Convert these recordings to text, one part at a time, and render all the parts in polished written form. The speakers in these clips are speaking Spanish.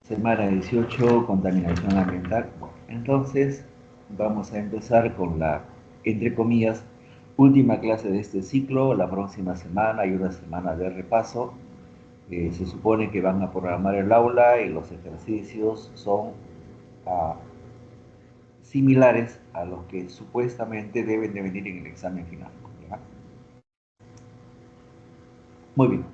Semana 18, contaminación ambiental. Bueno, entonces vamos a empezar con la, entre comillas, última clase de este ciclo. La próxima semana hay una semana de repaso. Se supone que van a programar el aula y los ejercicios son ah, similares a los que supuestamente deben de venir en el examen final. ¿Ya? Muy bien.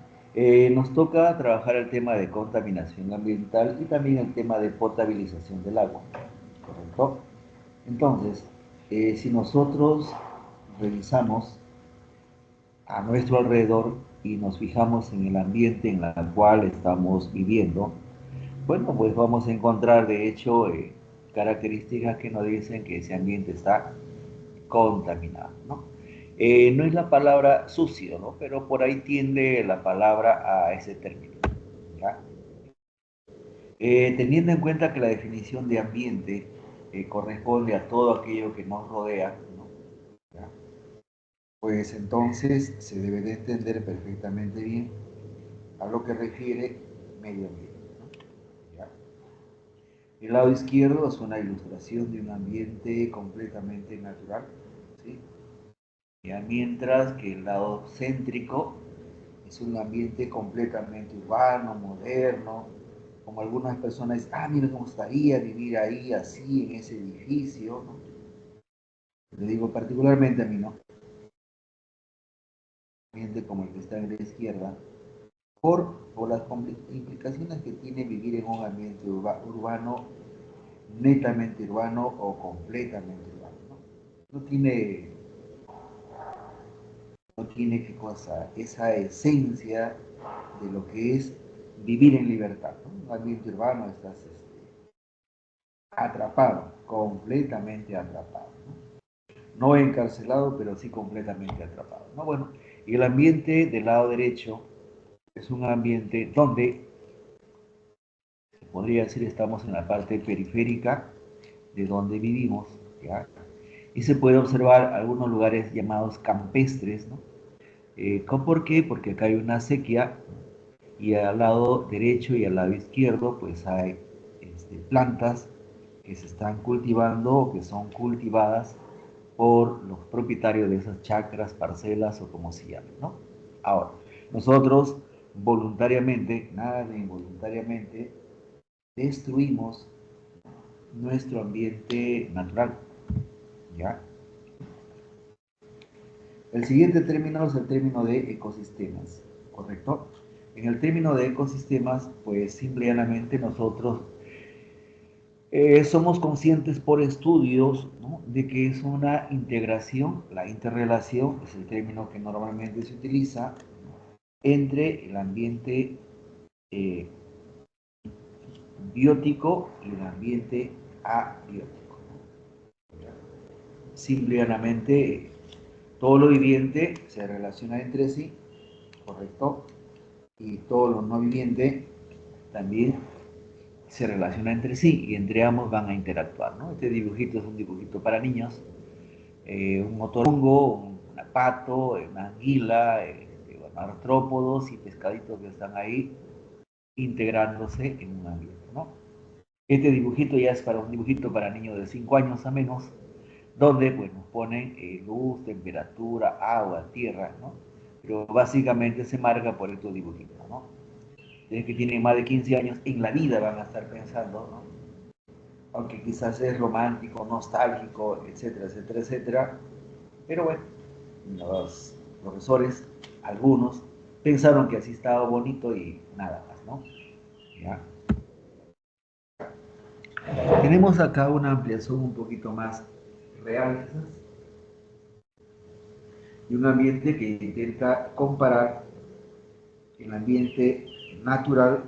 Nos toca trabajar el tema de contaminación ambiental y también el tema de potabilización del agua. ¿Correcto? Entonces, si nosotros revisamos a nuestro alrededor y nos fijamos en el ambiente en el cual estamos viviendo, bueno, pues vamos a encontrar de hecho características que nos dicen que ese ambiente está contaminado, ¿no? No es la palabra sucio, ¿no? Pero por ahí tiende la palabra a ese término, ¿ya? Teniendo en cuenta que la definición de ambiente corresponde a todo aquello que nos rodea, ¿no? ¿Ya? Pues entonces se debe de entender perfectamente bien a lo que refiere medio ambiente, ¿no? ¿Ya? El lado izquierdo es una ilustración de un ambiente completamente natural, ¿sí? Ya mientras que el lado céntrico es un ambiente completamente urbano, moderno, como algunas personas dicen, ah, mira, me gustaría vivir ahí, así, en ese edificio, ¿no? Le digo particularmente a mí, ¿no? Un ambiente como el que está en la izquierda, por las implicaciones que tiene vivir en un ambiente urbano, netamente urbano o completamente urbano, ¿no? No tiene, no tiene qué cosa, esa esencia de lo que es vivir en libertad, ¿no? Un ambiente urbano estás atrapado, completamente atrapado, ¿no? No encarcelado, pero sí completamente atrapado, ¿no? Bueno, y el ambiente del lado derecho es un ambiente donde, se podría decir, estamos en la parte periférica de donde vivimos, ¿ya? Y se puede observar algunos lugares llamados campestres, ¿no? ¿Por qué? Porque acá hay una sequía y al lado derecho y al lado izquierdo pues hay plantas que se están cultivando o que son cultivadas por los propietarios de esas chacras, parcelas o como se llamen, ¿no? Ahora, nosotros voluntariamente, nada de involuntariamente, destruimos nuestro ambiente natural, ¿ya? El siguiente término es el término de ecosistemas, ¿correcto? En el término de ecosistemas, pues simplemente nosotros somos conscientes por estudios, ¿no?, de que es una integración, la interrelación es el término que normalmente se utiliza, ¿no?, entre el ambiente eh, biótico y el ambiente abiótico. Simplemente todo lo viviente se relaciona entre sí, ¿correcto? Y todo lo no viviente también se relaciona entre sí y entre ambos van a interactuar, ¿no? Este dibujito es un dibujito para niños, un motorhongo, un pato, una anguila, bueno, artrópodos y pescaditos que están ahí integrándose en un ambiente, ¿no? Este dibujito ya es para un dibujito para niños de 5 años a menos, donde pues nos ponen luz, temperatura, agua, tierra, ¿no? Pero básicamente se marca por estos dibujitos, ¿no? Desde que tienen más de 15 años, en la vida van a estar pensando, ¿no? Aunque quizás es romántico, nostálgico, etcétera, etcétera, etcétera. Pero bueno, los profesores, algunos, pensaron que así estaba bonito y nada más, ¿no? ¿Ya? Tenemos acá una ampliación un poquito más real, quizás, y un ambiente que intenta comparar el ambiente natural,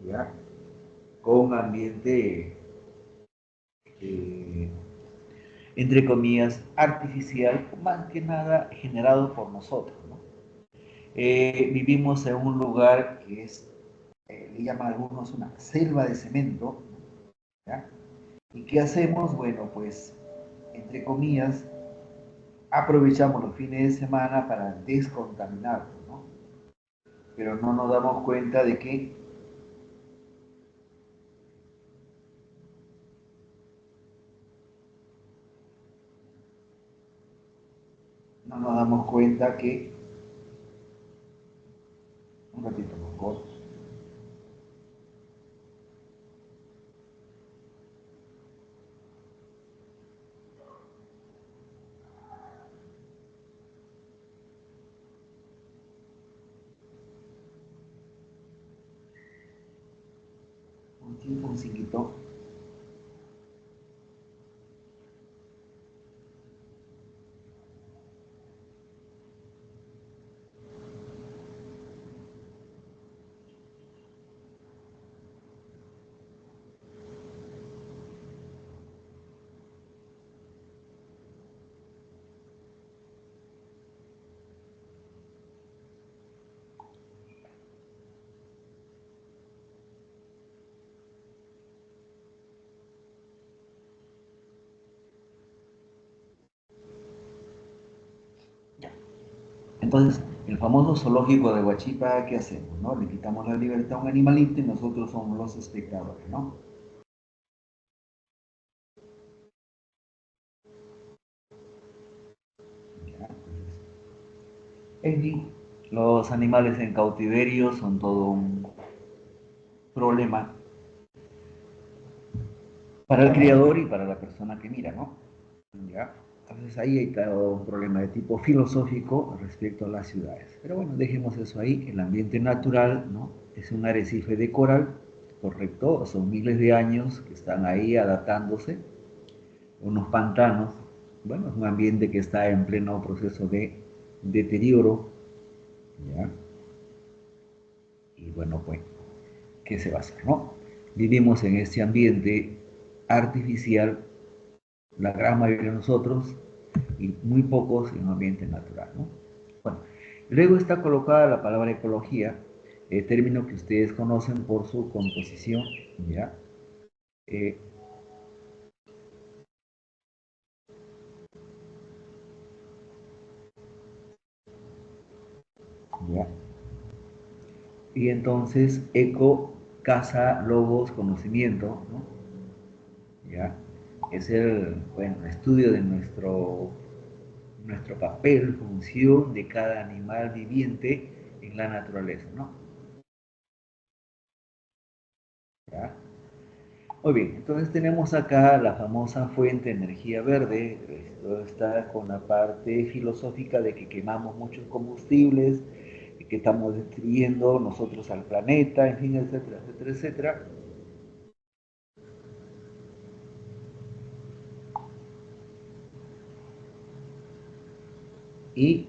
¿ya?, con ambiente eh, entre comillas, artificial, más que nada generado por nosotros, ¿no? Vivimos en un lugar que es, le llaman algunos una selva de cemento, ¿ya? ¿Y qué hacemos? Bueno, pues, entre comillas, aprovechamos los fines de semana para descontaminarnos, ¿no? Pero no nos damos cuenta de que no nos damos cuenta que, un ratito por favor, un tiempo, un cinquito. Entonces, el famoso zoológico de Huachipa, ¿qué hacemos? ¿No? Le quitamos la libertad a un animalito y nosotros somos los espectadores, ¿no? Ya, en fin, los animales en cautiverio son todo un problema para el criador y para la persona que mira, ¿no? ¿Ya? Entonces ahí hay todo un problema de tipo filosófico respecto a las ciudades. Pero bueno, dejemos eso ahí. El ambiente natural, ¿no? Es un arrecife de coral, correcto, son miles de años que están ahí adaptándose, unos pantanos, bueno, es un ambiente que está en pleno proceso de deterioro, ¿ya? Y bueno, pues, ¿qué se va a hacer, no? Vivimos en este ambiente artificial, la gran mayoría de nosotros, y muy pocos en un ambiente natural, ¿no? Bueno, luego está colocada la palabra ecología, término que ustedes conocen por su composición, ¿ya? Eh, ¿Ya? Y entonces, eco, casa, logos, conocimiento, ¿no? ¿Ya? Es el, bueno, estudio de nuestro papel, función de cada animal viviente en la naturaleza, ¿no? ¿Ya? Muy bien, entonces tenemos acá la famosa fuente de energía verde. Esto está con la parte filosófica de que quemamos muchos combustibles, que estamos destruyendo nosotros al planeta, en fin, etcétera, etcétera, etcétera.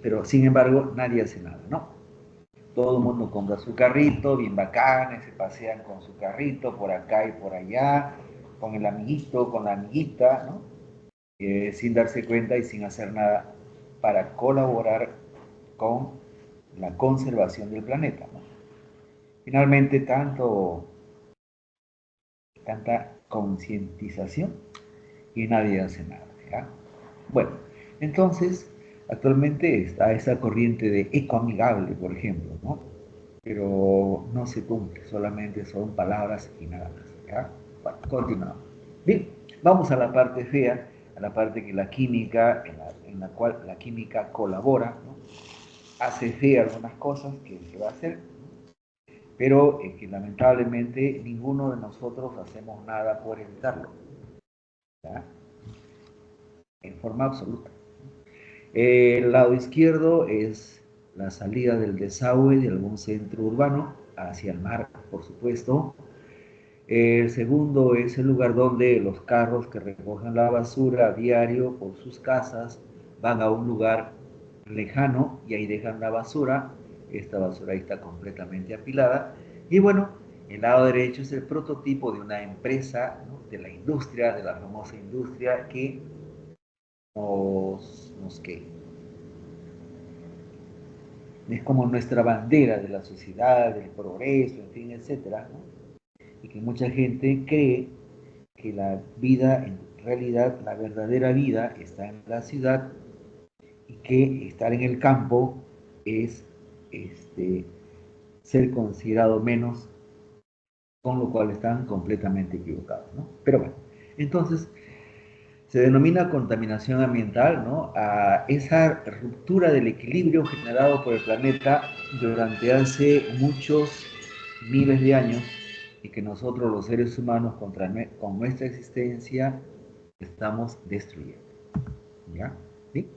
Pero sin embargo nadie hace nada, ¿no? Todo el mundo compra su carrito, bien bacanes, se pasean con su carrito por acá y por allá, con el amiguito, con la amiguita, ¿no? Sin darse cuenta y sin hacer nada para colaborar con la conservación del planeta, ¿no? Finalmente, tanta concientización y nadie hace nada, ¿ya? Bueno, entonces, actualmente está esa corriente de ecoamigable, por ejemplo, ¿no? Pero no se cumple, solamente son palabras y nada más, ¿ya? Bueno, continuamos. Bien, vamos a la parte fea, a la parte que la química, en la cual la química colabora, ¿no? Hace fea algunas cosas que se va a hacer, pero que lamentablemente ninguno de nosotros hacemos nada por evitarlo, ¿ya? En forma absoluta. El lado izquierdo es la salida del desagüe de algún centro urbano hacia el mar, por supuesto. El segundo es el lugar donde los carros que recogen la basura a diario por sus casas van a un lugar lejano y ahí dejan la basura. Esta basura ahí está completamente apilada. Y bueno, el lado derecho es el prototipo de una empresa, ¿no? De la industria, de la famosa industria que que es como nuestra bandera de la sociedad, del progreso, en fin, etcétera, ¿no? Y que mucha gente cree que la vida, en realidad, la verdadera vida está en la ciudad y que estar en el campo es este, ser considerado menos, con lo cual están completamente equivocados, ¿no? Pero bueno, entonces Se denomina contaminación ambiental, ¿no? A esa ruptura del equilibrio generado por el planeta durante hace muchos miles de años y que nosotros los seres humanos con nuestra existencia estamos destruyendo. ¿Ya? ¿Sí?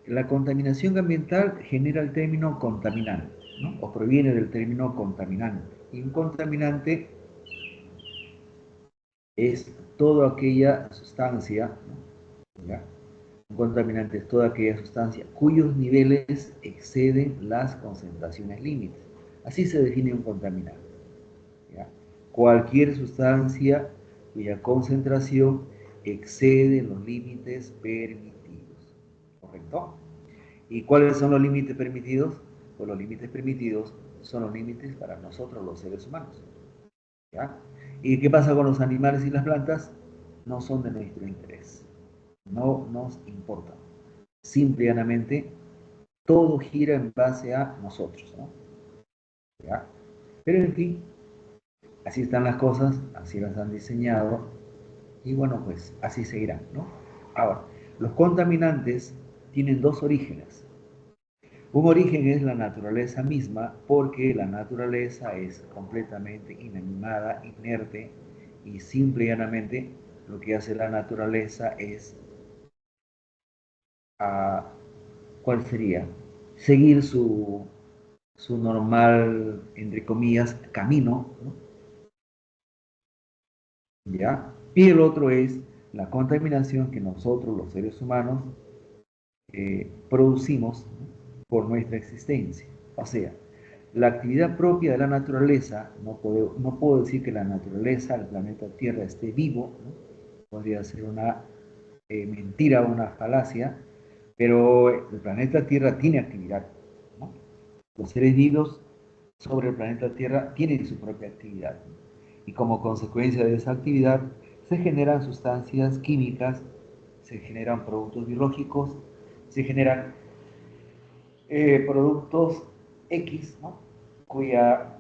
La contaminación ambiental genera el término contaminante, ¿no? O proviene del término contaminante. Y un contaminante es toda aquella sustancia, ¿no? ¿Ya? Un contaminante es toda aquella sustancia cuyos niveles exceden las concentraciones límites. Así se define un contaminante. ¿Ya? Cualquier sustancia cuya concentración excede los límites permitidos. ¿Correcto? ¿Y cuáles son los límites permitidos? Pues los límites permitidos son los límites para nosotros los seres humanos. ¿Ya? ¿Y qué pasa con los animales y las plantas? No son de nuestro interés. No nos importa. Simplemente todo gira en base a nosotros, ¿no? ¿Ya? Pero en fin, así están las cosas, así las han diseñado y bueno, pues así seguirán, ¿no? Ahora, los contaminantes tienen dos orígenes. Un origen es la naturaleza misma, porque la naturaleza es completamente inanimada, inerte, y simple y llanamente lo que hace la naturaleza es, ¿cuál sería? Seguir su normal, entre comillas, camino, ¿no? ¿Ya? Y el otro es la contaminación que nosotros, los seres humanos, producimos, ¿no? Por nuestra existencia. O sea, la actividad propia de la naturaleza, no puedo decir que la naturaleza, el planeta Tierra esté vivo, ¿no? Podría ser una mentira o una falacia, pero el planeta Tierra tiene actividad, ¿no? Los seres vivos sobre el planeta Tierra tienen su propia actividad, ¿no? Y como consecuencia de esa actividad se generan sustancias químicas, se generan productos biológicos, se generan productos X, ¿no? cuya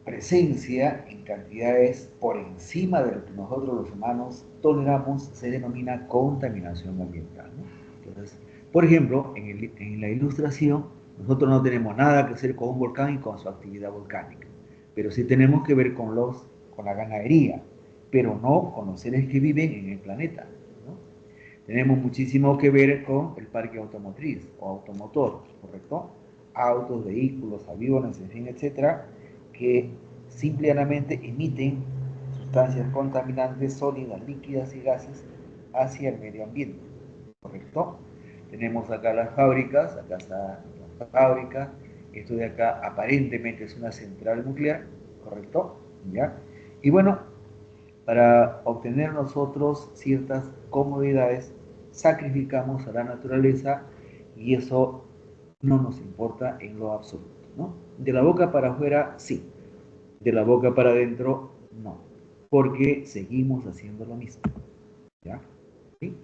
presencia en cantidades por encima de lo que nosotros los humanos toleramos se denomina contaminación ambiental, ¿no? Entonces, por ejemplo, en la ilustración, nosotros no tenemos nada que hacer con un volcán y con su actividad volcánica, pero sí tenemos que ver con la ganadería, pero no con los seres que viven en el planeta, ¿no? Tenemos muchísimo que ver con el parque automotriz o automotor, ¿correcto? Autos, vehículos, aviones, en fin, etcétera, que simplemente emiten sustancias contaminantes sólidas, líquidas y gases hacia el medio ambiente, ¿correcto? Tenemos acá las fábricas, acá está la fábrica, esto de acá aparentemente es una central nuclear, ¿correcto? ¿Ya? Y bueno, para obtener nosotros ciertas comodidades, sacrificamos a la naturaleza y eso no nos importa en lo absoluto, ¿no? De la boca para afuera, sí. De la boca para adentro, no. Porque seguimos haciendo lo mismo, ¿ya? ¿Sí?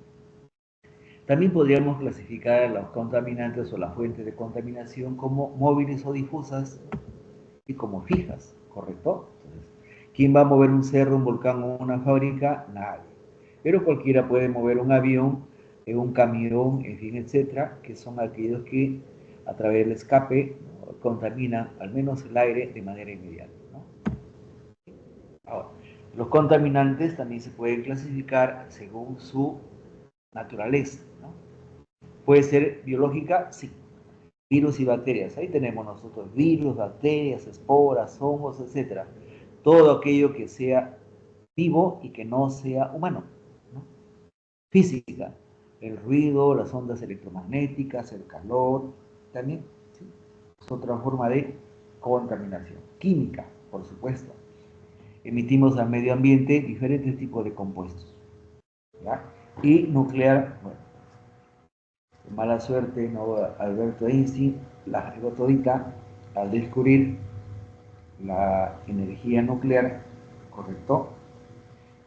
También podríamos clasificar a los contaminantes o las fuentes de contaminación como móviles o difusas y como fijas, ¿correcto? Entonces, ¿quién va a mover un cerro, un volcán o una fábrica? Nadie. Pero cualquiera puede mover un avión, un camión, en fin, etcétera, que son aquellos que a través del escape, ¿no?, contaminan al menos el aire de manera inmediata, ¿no? Ahora, los contaminantes también se pueden clasificar según su naturaleza, ¿no? Puede ser biológica, sí. Virus y bacterias. Ahí tenemos nosotros virus, bacterias, esporas, hongos, etcétera. Todo aquello que sea vivo y que no sea humano, ¿no? Física, el ruido, las ondas electromagnéticas, el calor, también, ¿sí?, es otra forma de contaminación. Química, por supuesto. Emitimos al medio ambiente diferentes tipos de compuestos, ¿ya? Y nuclear, bueno, mala suerte, ¿no? Alberto Einstein la regó todita al descubrir la energía nuclear, ¿correcto?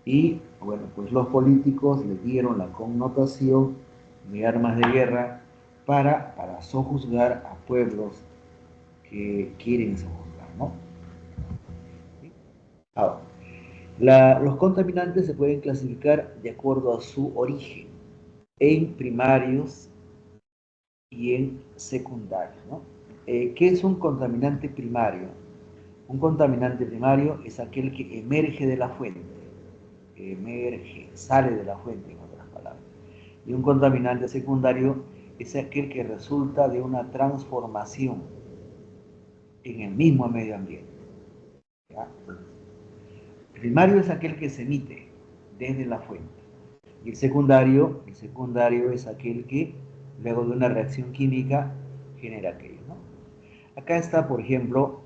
Y bueno, pues los políticos le dieron la connotación de armas de guerra para sojuzgar a pueblos que quieren sojuzgar, ¿no? ¿Sí? Ahora, Los contaminantes se pueden clasificar de acuerdo a su origen, en primarios y en secundarios, ¿no? ¿Qué es un contaminante primario? Un contaminante primario es aquel que emerge de la fuente, sale de la fuente, en otras palabras. Y un contaminante secundario es aquel que resulta de una transformación en el mismo medio ambiente. ¿Ya? El primario es aquel que se emite desde la fuente. Y el secundario es aquel que, luego de una reacción química, genera aquello, ¿no? Acá está, por ejemplo,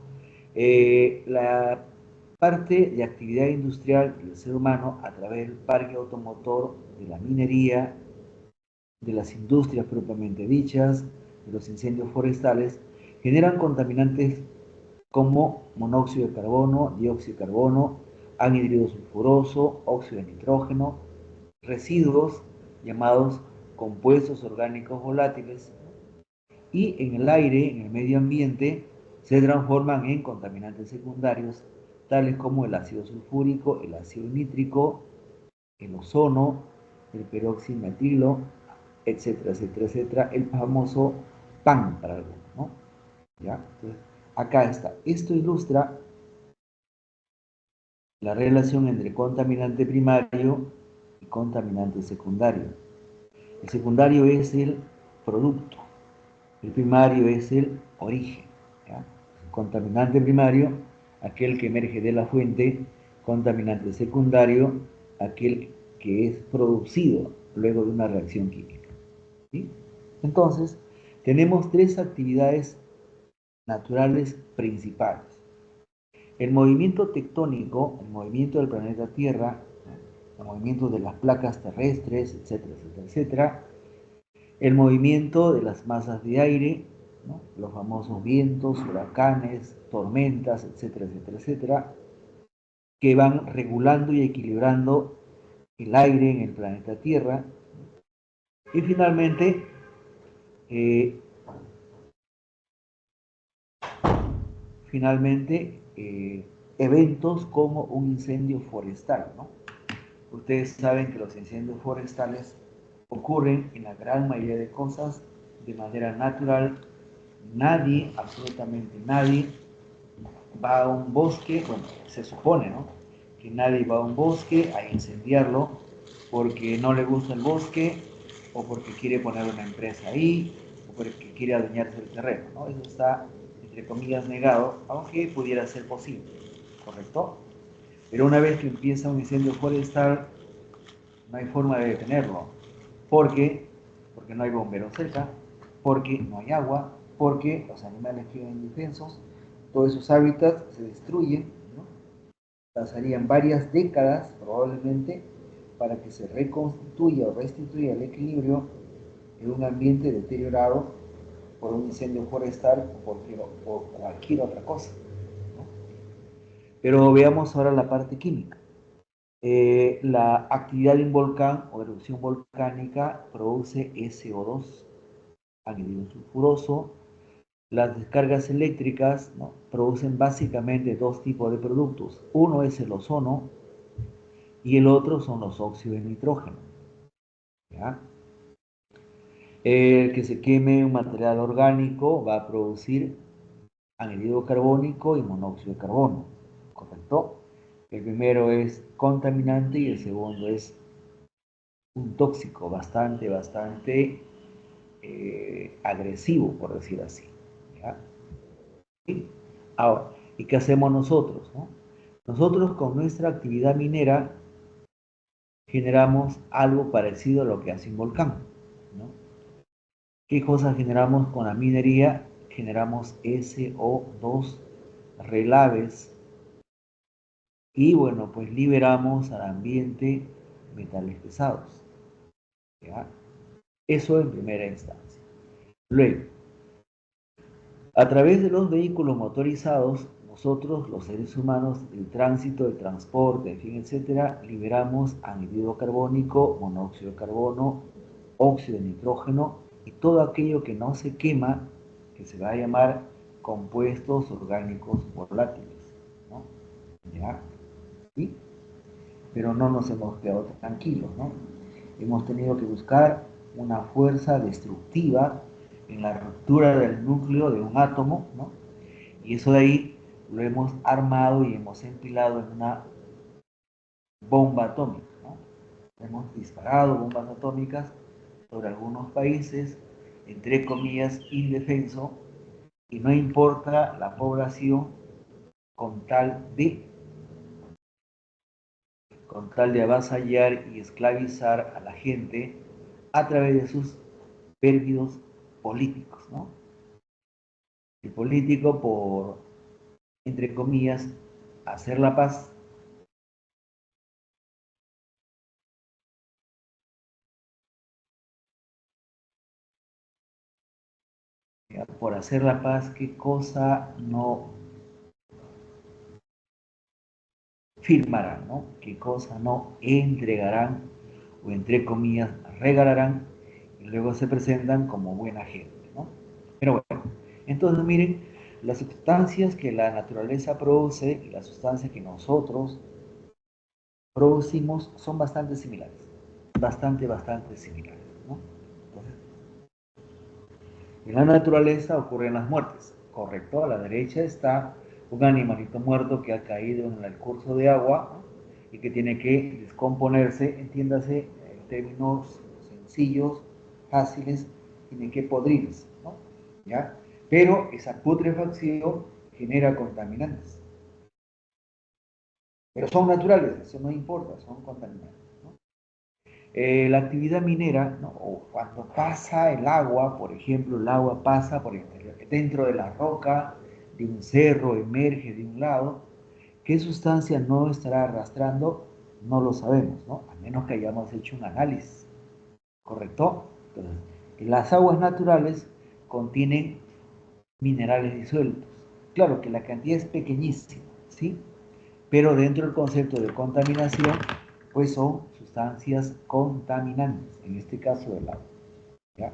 la parte de actividad industrial del ser humano a través del parque automotor, de la minería, de las industrias propiamente dichas, de los incendios forestales, generan contaminantes como monóxido de carbono, dióxido de carbono, anhídrido sulfuroso, óxido de nitrógeno, residuos llamados compuestos orgánicos volátiles, y en el aire, en el medio ambiente, se transforman en contaminantes secundarios, tales como el ácido sulfúrico, el ácido nítrico, el ozono, el peróxido metilo, etcétera, etcétera, etcétera, el famoso PAN para algunos, ¿no? ¿Ya? Entonces, acá está. Esto ilustra la relación entre contaminante primario y contaminante secundario. El secundario es el producto, el primario es el origen. ¿Ya? Contaminante primario, aquel que emerge de la fuente; contaminante secundario, aquel que es producido luego de una reacción química. ¿Sí? Entonces, tenemos tres actividades naturales principales. El movimiento tectónico, el movimiento del planeta Tierra, el movimiento de las placas terrestres, etcétera, etcétera, etcétera. El movimiento de las masas de aire, ¿no? Los famosos vientos, huracanes, tormentas, etcétera, etcétera, etcétera, que van regulando y equilibrando el aire en el planeta Tierra. Y finalmente, eh, eventos como un incendio forestal, ¿no? Ustedes saben que los incendios forestales ocurren en la gran mayoría de cosas de manera natural. Nadie, absolutamente nadie, va a un bosque, bueno, se supone, ¿no? Que nadie va a un bosque a incendiarlo porque no le gusta el bosque, o porque quiere poner una empresa ahí, o porque quiere adueñarse del terreno, ¿no? Eso está, entre comillas, negado, aunque pudiera ser posible, ¿correcto? Pero una vez que empieza un incendio forestal, no hay forma de detenerlo. ¿Por qué? Porque no hay bomberos cerca, porque no hay agua, porque los animales quedan indefensos, todos esos hábitats se destruyen, ¿no? Pasarían varias décadas probablemente para que se reconstituya o restituya el equilibrio en un ambiente deteriorado por un incendio forestal o cualquier otra cosa, ¿no? Pero veamos ahora la parte química. La actividad de un volcán o erupción volcánica produce SO2, anhídrido sulfuroso. Las descargas eléctricas, ¿no?, producen básicamente dos tipos de productos. Uno es el ozono y el otro son los óxidos de nitrógeno. ¿Ya? El que se queme un material orgánico va a producir anhídrido carbónico y monóxido de carbono, ¿correcto? El primero es contaminante y el segundo es un tóxico bastante, bastante agresivo, por decir así. ¿Ya? ¿Sí? Ahora, ¿y qué hacemos nosotros, no? Nosotros con nuestra actividad minera generamos algo parecido a lo que hace un volcán, ¿no? ¿Qué cosas generamos con la minería? Generamos SO2, relaves, y bueno, pues liberamos al ambiente metales pesados. ¿Ya? Eso en primera instancia. Luego, a través de los vehículos motorizados, nosotros, los seres humanos, el tránsito, el transporte, en fin, etcétera, liberamos anhídrido carbónico, monóxido de carbono, óxido de nitrógeno y todo aquello que no se quema, que se va a llamar compuestos orgánicos volátiles, ¿no? ¿Ya? ¿Sí? pero no nos hemos quedado tranquilos, ¿no? Hemos tenido que buscar una fuerza destructiva en la ruptura del núcleo de un átomo, ¿no? Y eso de ahí lo hemos armado y hemos empilado en una bomba atómica, ¿no? Hemos disparado bombas atómicas sobre algunos países, entre comillas, indefenso, y no importa la población con con tal de avasallar y esclavizar a la gente a través de sus pérfidos políticos, ¿no? El político por, entre comillas, hacer la paz, por hacer la paz, qué cosa no firmarán, ¿no? Qué cosa no entregarán o entre comillas regalarán y luego se presentan como buena gente, ¿no? Pero bueno, entonces miren, las sustancias que la naturaleza produce y las sustancias que nosotros producimos son bastante similares, bastante similares, ¿no? Entonces, en la naturaleza ocurren las muertes, correcto, a la derecha está un animalito muerto que ha caído en el curso de agua, ¿no? Y que tiene que descomponerse, entiéndase, en términos sencillos, fáciles, tiene que podrirse, ¿no? ¿Ya? Pero esa putrefacción genera contaminantes, pero son naturales, eso no importa, son contaminantes, ¿no? La actividad minera, ¿no? O cuando pasa el agua, por ejemplo, el agua pasa por el interior, dentro de la roca, de un cerro, emerge de un lado, ¿qué sustancia no estará arrastrando? No lo sabemos, ¿no? A menos que hayamos hecho un análisis, ¿correcto? Entonces, las aguas naturales contienen minerales disueltos. Claro que la cantidad es pequeñísima, ¿sí? Pero dentro del concepto de contaminación, pues son sustancias contaminantes, en este caso del agua. ¿Ya?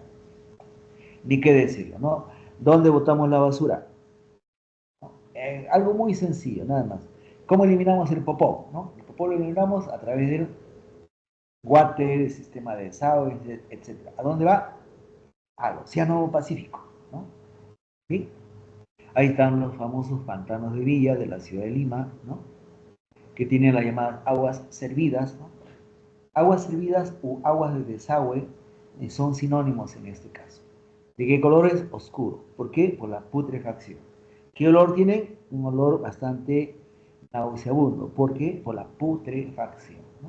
Ni qué decirlo, ¿no? ¿Dónde botamos la basura? Algo muy sencillo, nada más. ¿Cómo eliminamos el popó? ¿No? El popó lo eliminamos a través del water, el sistema de desagües, etc. ¿A dónde va? Al Océano Pacífico, ¿no? ¿Sí? Ahí están los famosos pantanos de Villa de la ciudad de Lima, ¿no? Que tienen las llamadas aguas servidas, ¿no? Aguas servidas o aguas de desagüe son sinónimos en este caso. ¿De qué color es? Oscuro. ¿Por qué? Por la putrefacción. ¿Qué olor tiene? Un olor bastante nauseabundo. ¿Por qué? Por la putrefacción, ¿no?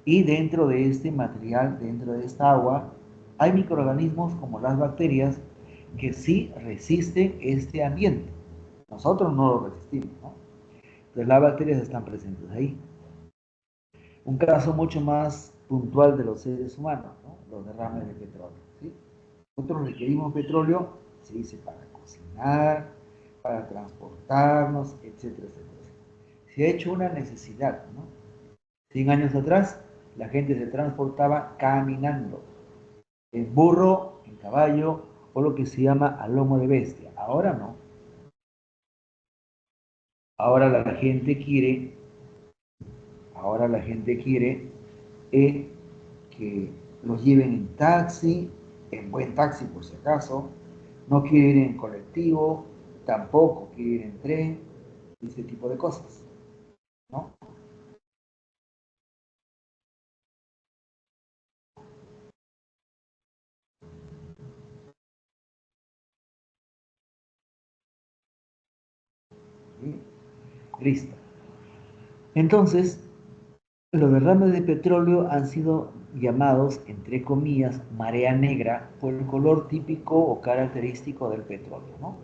Y dentro de este material, dentro de esta agua, hay microorganismos como las bacterias que sí resisten este ambiente. Nosotros no lo resistimos, ¿no? Entonces las bacterias están presentes ahí. Un caso mucho más puntual de los seres humanos, ¿no? Los derrames de petróleo, ¿sí? Nosotros requerimos petróleo, se dice, para cocinar, para transportarnos, etcétera, etcétera. Se ha hecho una necesidad, ¿no? 100 años atrás, la gente se transportaba caminando, en burro, en caballo, o lo que se llama a lomo de bestia. Ahora no. Ahora la gente quiere, ahora la gente quiere que los lleven en taxi, en buen taxi por si acaso, no quiere ir en colectivo, tampoco quiere ir en tren, ese tipo de cosas, ¿no? ¿Sí? Listo. Entonces, los derrames de petróleo han sido llamados, entre comillas, marea negra por el color típico o característico del petróleo, ¿no?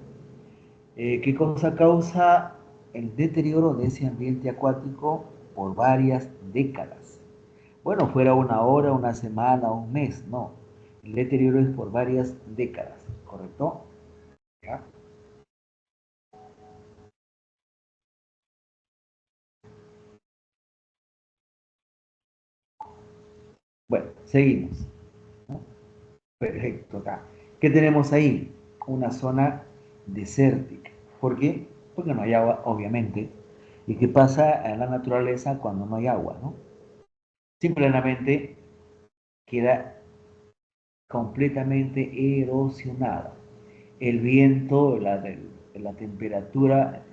¿Qué cosa causa el deterioro de ese ambiente acuático por varias décadas? Bueno, fuera una hora, una semana, un mes, no. El deterioro es por varias décadas, ¿correcto? ¿Ya? Bueno, seguimos, ¿no? Perfecto, acá. ¿Qué tenemos ahí? Una zona desértica. ¿Por qué? Porque no hay agua, obviamente. ¿Y qué pasa en la naturaleza cuando no hay agua, no? simplemente queda completamente erosionada. El viento, la temperatura,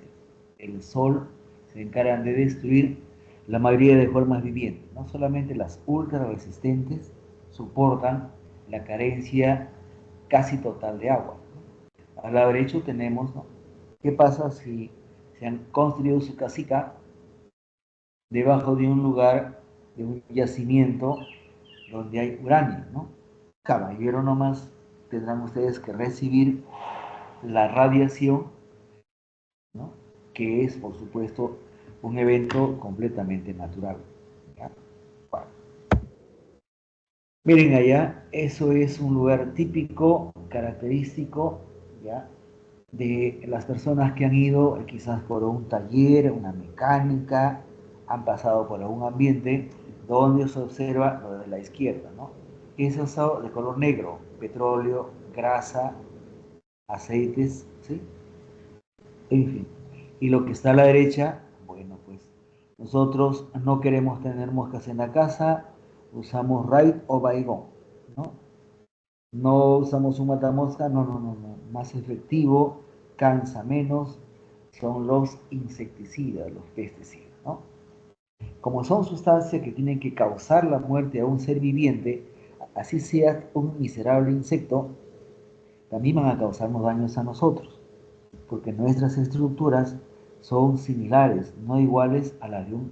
el sol se encargan de destruir la mayoría de formas vivientes. No solamente las ultra resistentes soportan la carencia casi total de agua. Al lado derecho tenemos, ¿no? ¿Qué pasa si se han construido su casita debajo de un lugar, de un yacimiento donde hay uranio, ¿no? Caballero nomás tendrán ustedes que recibir la radiación, ¿no? Que es, por supuesto, un evento completamente natural. ¿Ya? Bueno. Miren allá, eso es un lugar típico, característico, ¿ya? De las personas que han ido quizás por un taller, una mecánica, han pasado por algún ambiente donde se observa lo de la izquierda, ¿no? Es eso de color negro, petróleo, grasa, aceites, ¿sí? En fin. Y lo que está a la derecha, bueno, pues nosotros no queremos tener moscas en la casa, usamos Raid o Baygon, ¿no? No usamos un matamosca, no. Más efectivo, cansa menos, son los insecticidas, los pesticidas, ¿no? Como son sustancias que tienen que causar la muerte a un ser viviente, así sea un miserable insecto, también van a causarnos daños a nosotros, porque nuestras estructuras son similares, no iguales a las de un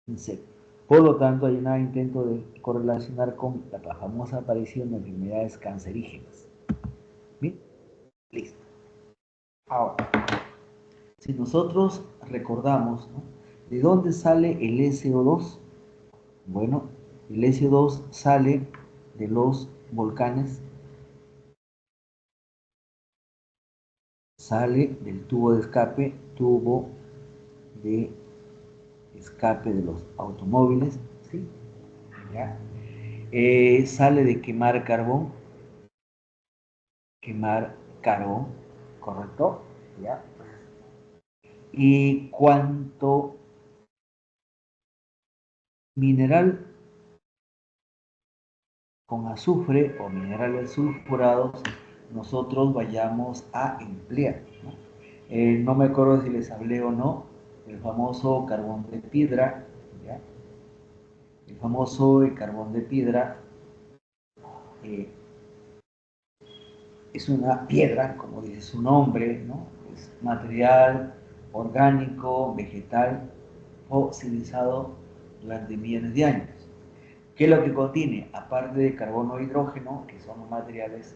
insecto. Por lo tanto, hay un intento de correlacionar con la famosa aparición de enfermedades cancerígenas. ¿Bien? Listo. Ahora, si nosotros recordamos, ¿no? ¿De dónde sale el SO2? Bueno, el SO2 sale de los volcanes, sale del tubo de escape de los automóviles, ¿sí? ¿Ya? Sale de quemar carbón, ¿correcto? ¿Ya? Y cuánto mineral con azufre o minerales sulfurados nosotros vayamos a emplear, ¿no? No me acuerdo si les hablé o no, el famoso carbón de piedra, ¿ya? El famoso carbón de piedra eh, es una piedra, como dice su nombre, ¿no? Es material orgánico, vegetal, fosilizado durante millones de años. ¿Qué es lo que contiene? Aparte de carbono e hidrógeno, que son los materiales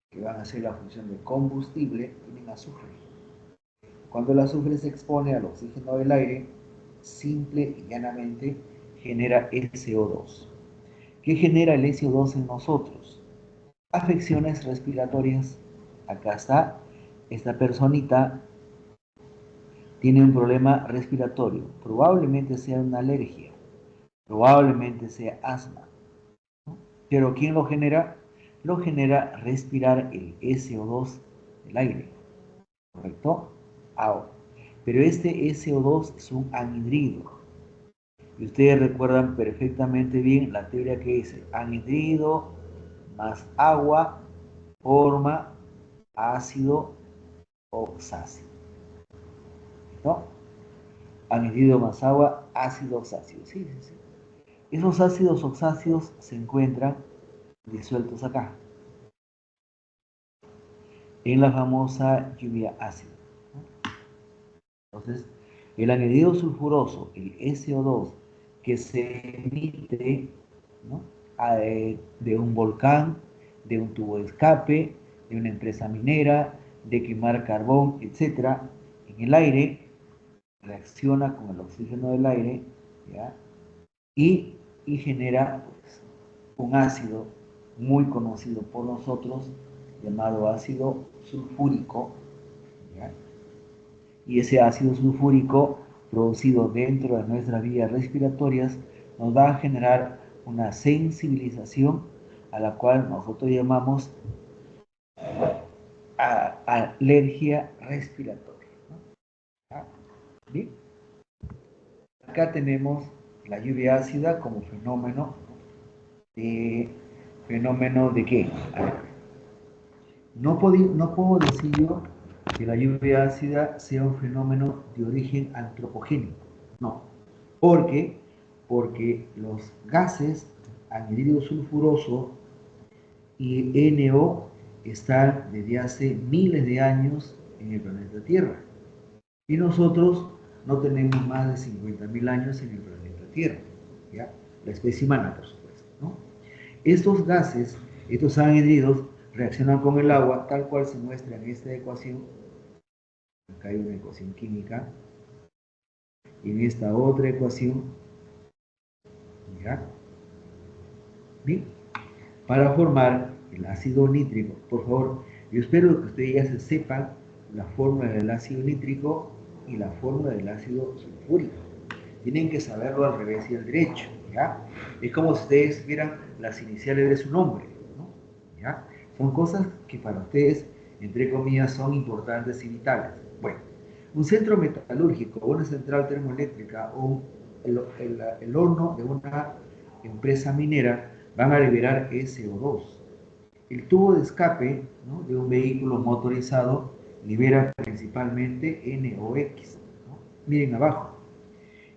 que van a hacer la función de combustible, tienen azufre. Cuando el azufre se expone al oxígeno del aire, simple y llanamente genera SO2. ¿Qué genera el SO2 en nosotros? Afecciones respiratorias. Acá está, esta personita tiene un problema respiratorio. Probablemente sea una alergia, probablemente sea asma. Pero ¿quién lo genera? Lo genera respirar el SO2 del aire, ¿correcto? Ahora, pero este SO2 es un anhidrido. Y ustedes recuerdan perfectamente bien la teoría que dice anhidrido más agua forma ácido oxácido, ¿no? Anhidrido más agua, ácido oxácido. Sí, sí, sí. Esos ácidos oxácidos se encuentran disueltos acá, en la famosa lluvia ácida. Entonces, el anhídrido sulfuroso, el SO2, que se emite, ¿no? De un volcán, de un tubo de escape, de una empresa minera, de quemar carbón, etcétera, en el aire, reacciona con el oxígeno del aire, ¿ya? Y genera pues, un ácido muy conocido por nosotros, llamado ácido sulfúrico, ¿ya? Y ese ácido sulfúrico producido dentro de nuestras vías respiratorias nos va a generar una sensibilización a la cual nosotros llamamos alergia respiratoria, ¿no? ¿Bien? Acá tenemos la lluvia ácida como fenómeno de qué? A ver, no puedo decir yo que la lluvia ácida sea un fenómeno de origen antropogénico. No. ¿Por qué? Porque los gases anhídrido sulfuroso y NO están desde hace miles de años en el planeta Tierra. Y nosotros no tenemos más de 50.000 años en el planeta Tierra. ¿Ya? La especie humana, por supuesto. ¿No? Estos gases, estos anhídridos, reaccionan con el agua tal cual se muestra en esta ecuación. Acá hay una ecuación química. Y en esta otra ecuación, ¿ya? Bien, para formar el ácido nítrico. Por favor, yo espero que ustedes ya se sepan la fórmula del ácido nítrico y la fórmula del ácido sulfúrico. Tienen que saberlo al revés y al derecho, ¿ya? Es como si ustedes vieran las iniciales de su nombre, ¿no? ¿Ya? Son cosas que para ustedes, entre comillas, son importantes y vitales. Bueno, un centro metalúrgico, una central termoeléctrica o el horno de una empresa minera van a liberar SO2. El tubo de escape, ¿no?, de un vehículo motorizado libera principalmente NOx, ¿no? Miren abajo.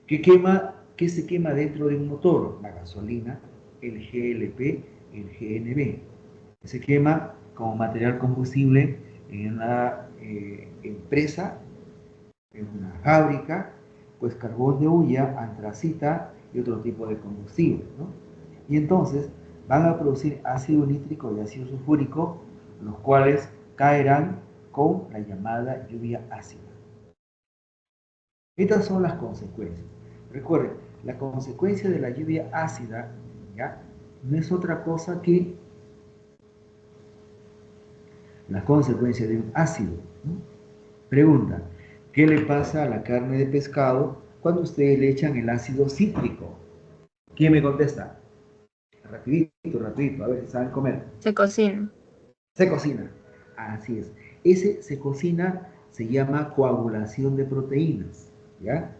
¿Qué se quema dentro de un motor? La gasolina, el GLP, el GNV. Se quema como material combustible en una empresa, en una fábrica, pues carbón de hulla, antracita y otro tipo de combustible, ¿no? Y entonces van a producir ácido nítrico y ácido sulfúrico, los cuales caerán con la llamada lluvia ácida. Estas son las consecuencias. Recuerden, la consecuencia de la lluvia ácida, ¿ya?, no es otra cosa que la consecuencia de un ácido, ¿no? Pregunta, ¿qué le pasa a la carne de pescado cuando ustedes le echan el ácido cítrico? ¿Quién me contesta? Rapidito, rapidito, a ver si saben comer. Se cocina. Se cocina. Así es. Ese se cocina se llama coagulación de proteínas, ¿ya?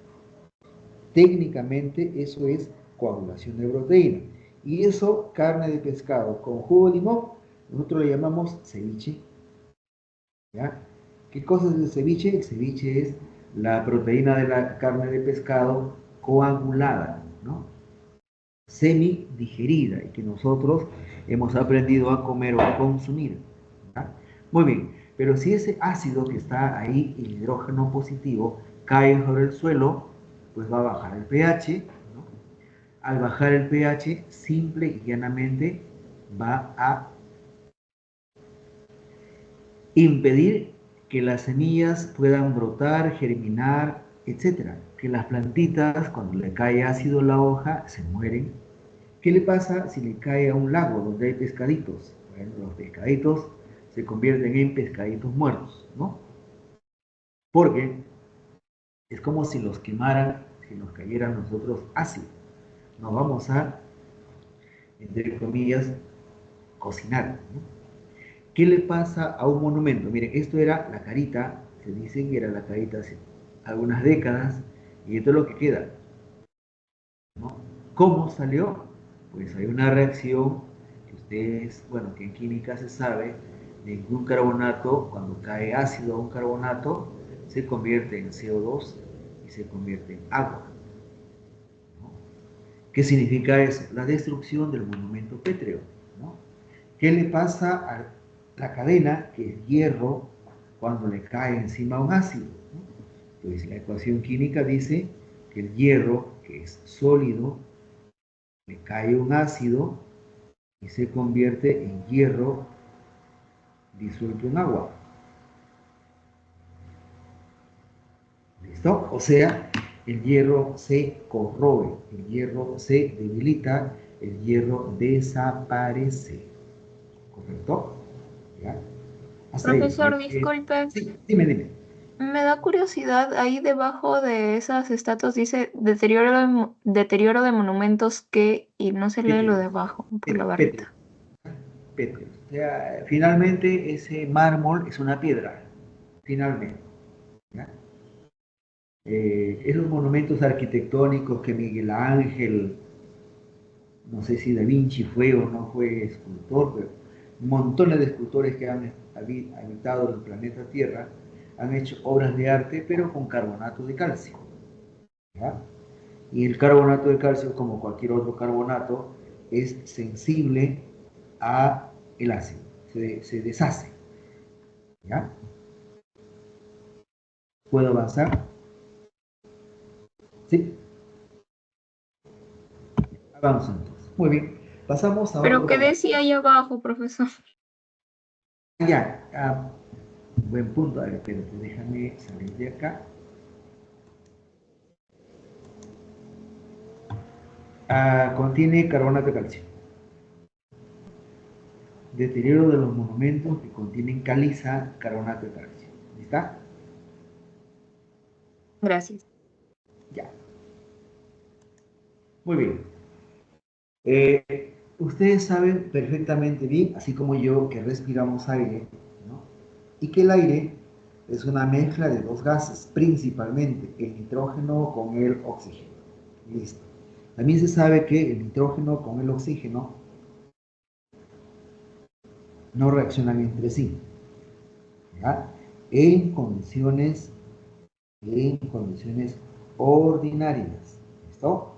Técnicamente eso es coagulación de proteína. Y eso, carne de pescado con jugo de limón, nosotros le llamamos ceviche. ¿Ya? ¿Qué cosa es el ceviche? El ceviche es la proteína de la carne de pescado coagulada, ¿no?, semi-digerida, y que nosotros hemos aprendido a comer o a consumir. ¿Ya? Muy bien, pero si ese ácido que está ahí, el hidrógeno positivo, cae sobre el suelo, pues va a bajar el pH, ¿no? Al bajar el pH, simple y llanamente va a impedir que las semillas puedan brotar, germinar, etcétera. Que las plantitas, cuando le cae ácido en la hoja, se mueren. ¿Qué le pasa si le cae a un lago donde hay pescaditos? Bueno, los pescaditos se convierten en pescaditos muertos, ¿no? Porque es como si los quemaran, si nos cayera a nosotros ácido. Nos vamos a, entre comillas, cocinar, ¿no? ¿Qué le pasa a un monumento? Miren, esto era la carita, se dice que era la carita hace algunas décadas, y esto es lo que queda, ¿no? ¿Cómo salió? Pues hay una reacción que ustedes, bueno, que en química se sabe, de que un carbonato, cuando cae ácido a un carbonato, se convierte en CO2 y se convierte en agua, ¿no? ¿Qué significa eso? La destrucción del monumento pétreo, ¿no? ¿Qué le pasa a la cadena, que es hierro, cuando le cae encima un ácido? Pues la ecuación química dice que el hierro, que es sólido, le cae un ácido y se convierte en hierro disuelto en agua. ¿Listo? O sea, el hierro se corroe, el hierro se debilita, el hierro desaparece. ¿Correcto? ¿Ya? Hasta ahí. Profesor, disculpe, Sí, dime. me da curiosidad, ahí debajo de esas estatuas dice deterioro de monumentos que, y no se lee lo Pétreo, de abajo por la pétreo, barrita. pétreo. O sea, finalmente ese mármol es una piedra. Finalmente. ¿Ya? esos monumentos arquitectónicos que Miguel Ángel, no sé si Da Vinci fue o no fue escultor, pero montones de escultores que han habitado el planeta Tierra han hecho obras de arte, pero con carbonato de calcio. ¿Ya? Y el carbonato de calcio, como cualquier otro carbonato, es sensible a el ácido, se deshace. ¿Ya? ¿Puedo avanzar? Sí, avanzo entonces. Muy bien, pasamos a Pero otro ¿qué punto. decía ahí abajo, profesor? Ya, buen punto. A ver, espérate, déjame salir de acá. Contiene carbonato de calcio. Deterioro de los monumentos que contienen caliza, carbonato de calcio. ¿Está? Gracias. Ya. Muy bien. Ustedes saben perfectamente bien, así como yo, que respiramos aire, ¿no? Y que el aire es una mezcla de dos gases, principalmente el nitrógeno con el oxígeno. Listo. También se sabe que el nitrógeno con el oxígeno no reaccionan entre sí, ¿ya? En condiciones, en condiciones ordinarias. ¿Listo?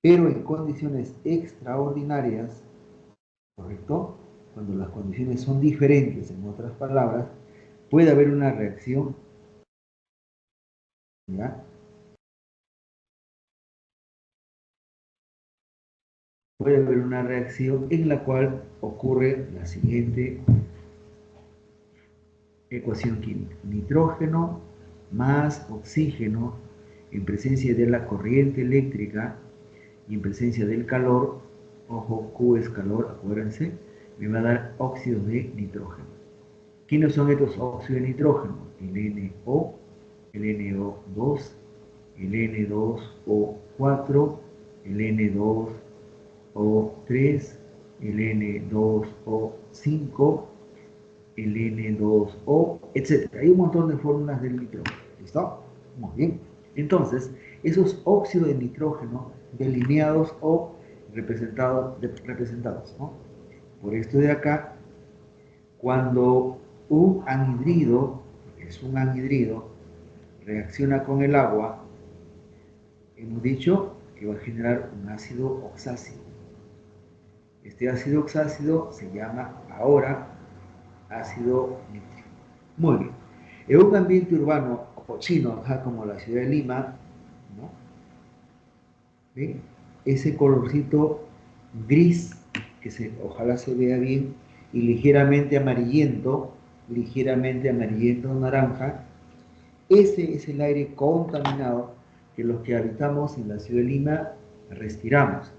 Pero en condiciones extraordinarias, ¿correcto? Cuando las condiciones son diferentes, en otras palabras, puede haber una reacción, ¿ya? Puede haber una reacción en la cual ocurre la siguiente ecuación química. Nitrógeno más oxígeno en presencia de la corriente eléctrica y en presencia del calor, ojo, Q es calor, acuérdense, me va a dar óxido de nitrógeno. ¿Quiénes son estos óxidos de nitrógeno? El NO, el NO2, el N2O4, el N2O3, el N2O5, el N2O, etc. Hay un montón de fórmulas del nitrógeno. ¿Listo? Muy bien. Entonces, esos óxidos de nitrógeno delineados o representados, ¿no? Por esto de acá, cuando un anhidrido, es un anhidrido, reacciona con el agua, hemos dicho que va a generar un ácido oxácido. Este ácido oxácido se llama ahora ácido nítrico. Muy bien. En un ambiente urbano cochino, como la ciudad de Lima, ¿no? ¿Ven? Ese colorcito gris, que ojalá se vea bien, y ligeramente amarillento naranja, ese es el aire contaminado que los que habitamos en la ciudad de Lima respiramos.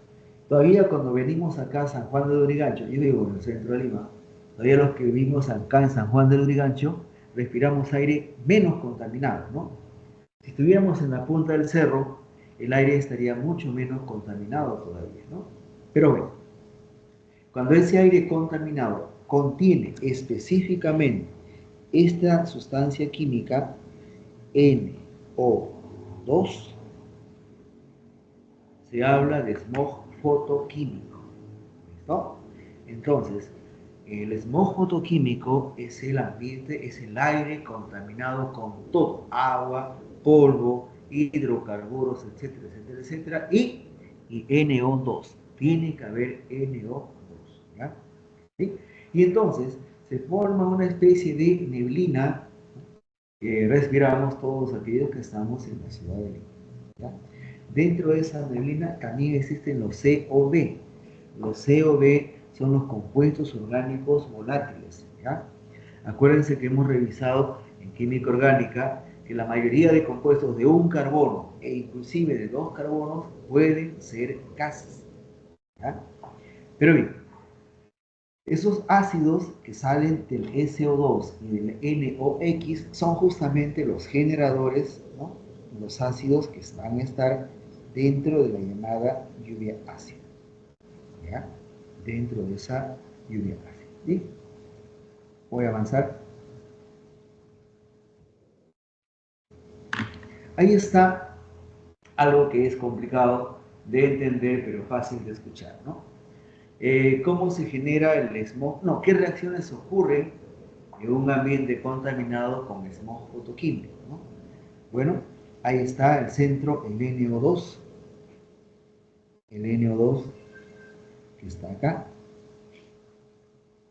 Todavía cuando venimos acá a San Juan de Lurigancho, yo vivo en el centro de Lima, todavía los que vivimos acá en San Juan de Lurigancho respiramos aire menos contaminado, ¿no? Si estuviéramos en la punta del cerro, el aire estaría mucho menos contaminado todavía, ¿no? Pero bueno, cuando ese aire contaminado contiene específicamente esta sustancia química, NO2, se habla de smog fotoquímico. ¿Listo? Entonces, el smog fotoquímico es el ambiente, es el aire contaminado con todo, agua, polvo, hidrocarburos, etcétera, etcétera, etcétera, y NO2. Tiene que haber NO2. ¿Ya? ¿Sí? Y entonces se forma una especie de neblina que respiramos todos aquellos que estamos en la ciudad de Lima. ¿Ya? Dentro de esa neblina también existen los COB. Los COB son los compuestos orgánicos volátiles. ¿Ya? Acuérdense que hemos revisado en química orgánica que la mayoría de compuestos de un carbono e inclusive de dos carbonos pueden ser gases. ¿Ya? Pero bien, esos ácidos que salen del SO2 y del NOx son justamente los generadores, ¿no? Los ácidos que van a estar dentro de la llamada lluvia ácida. ¿Ya? Dentro de esa lluvia ácida. ¿Sí? Voy a avanzar. ahí está algo que es complicado de entender, pero fácil de escuchar, ¿no? ¿Cómo se genera el smog? No, ¿qué reacciones ocurren en un ambiente contaminado con smog fotoquímico, ¿no? Bueno, ahí está el centro, el NO2, que está acá.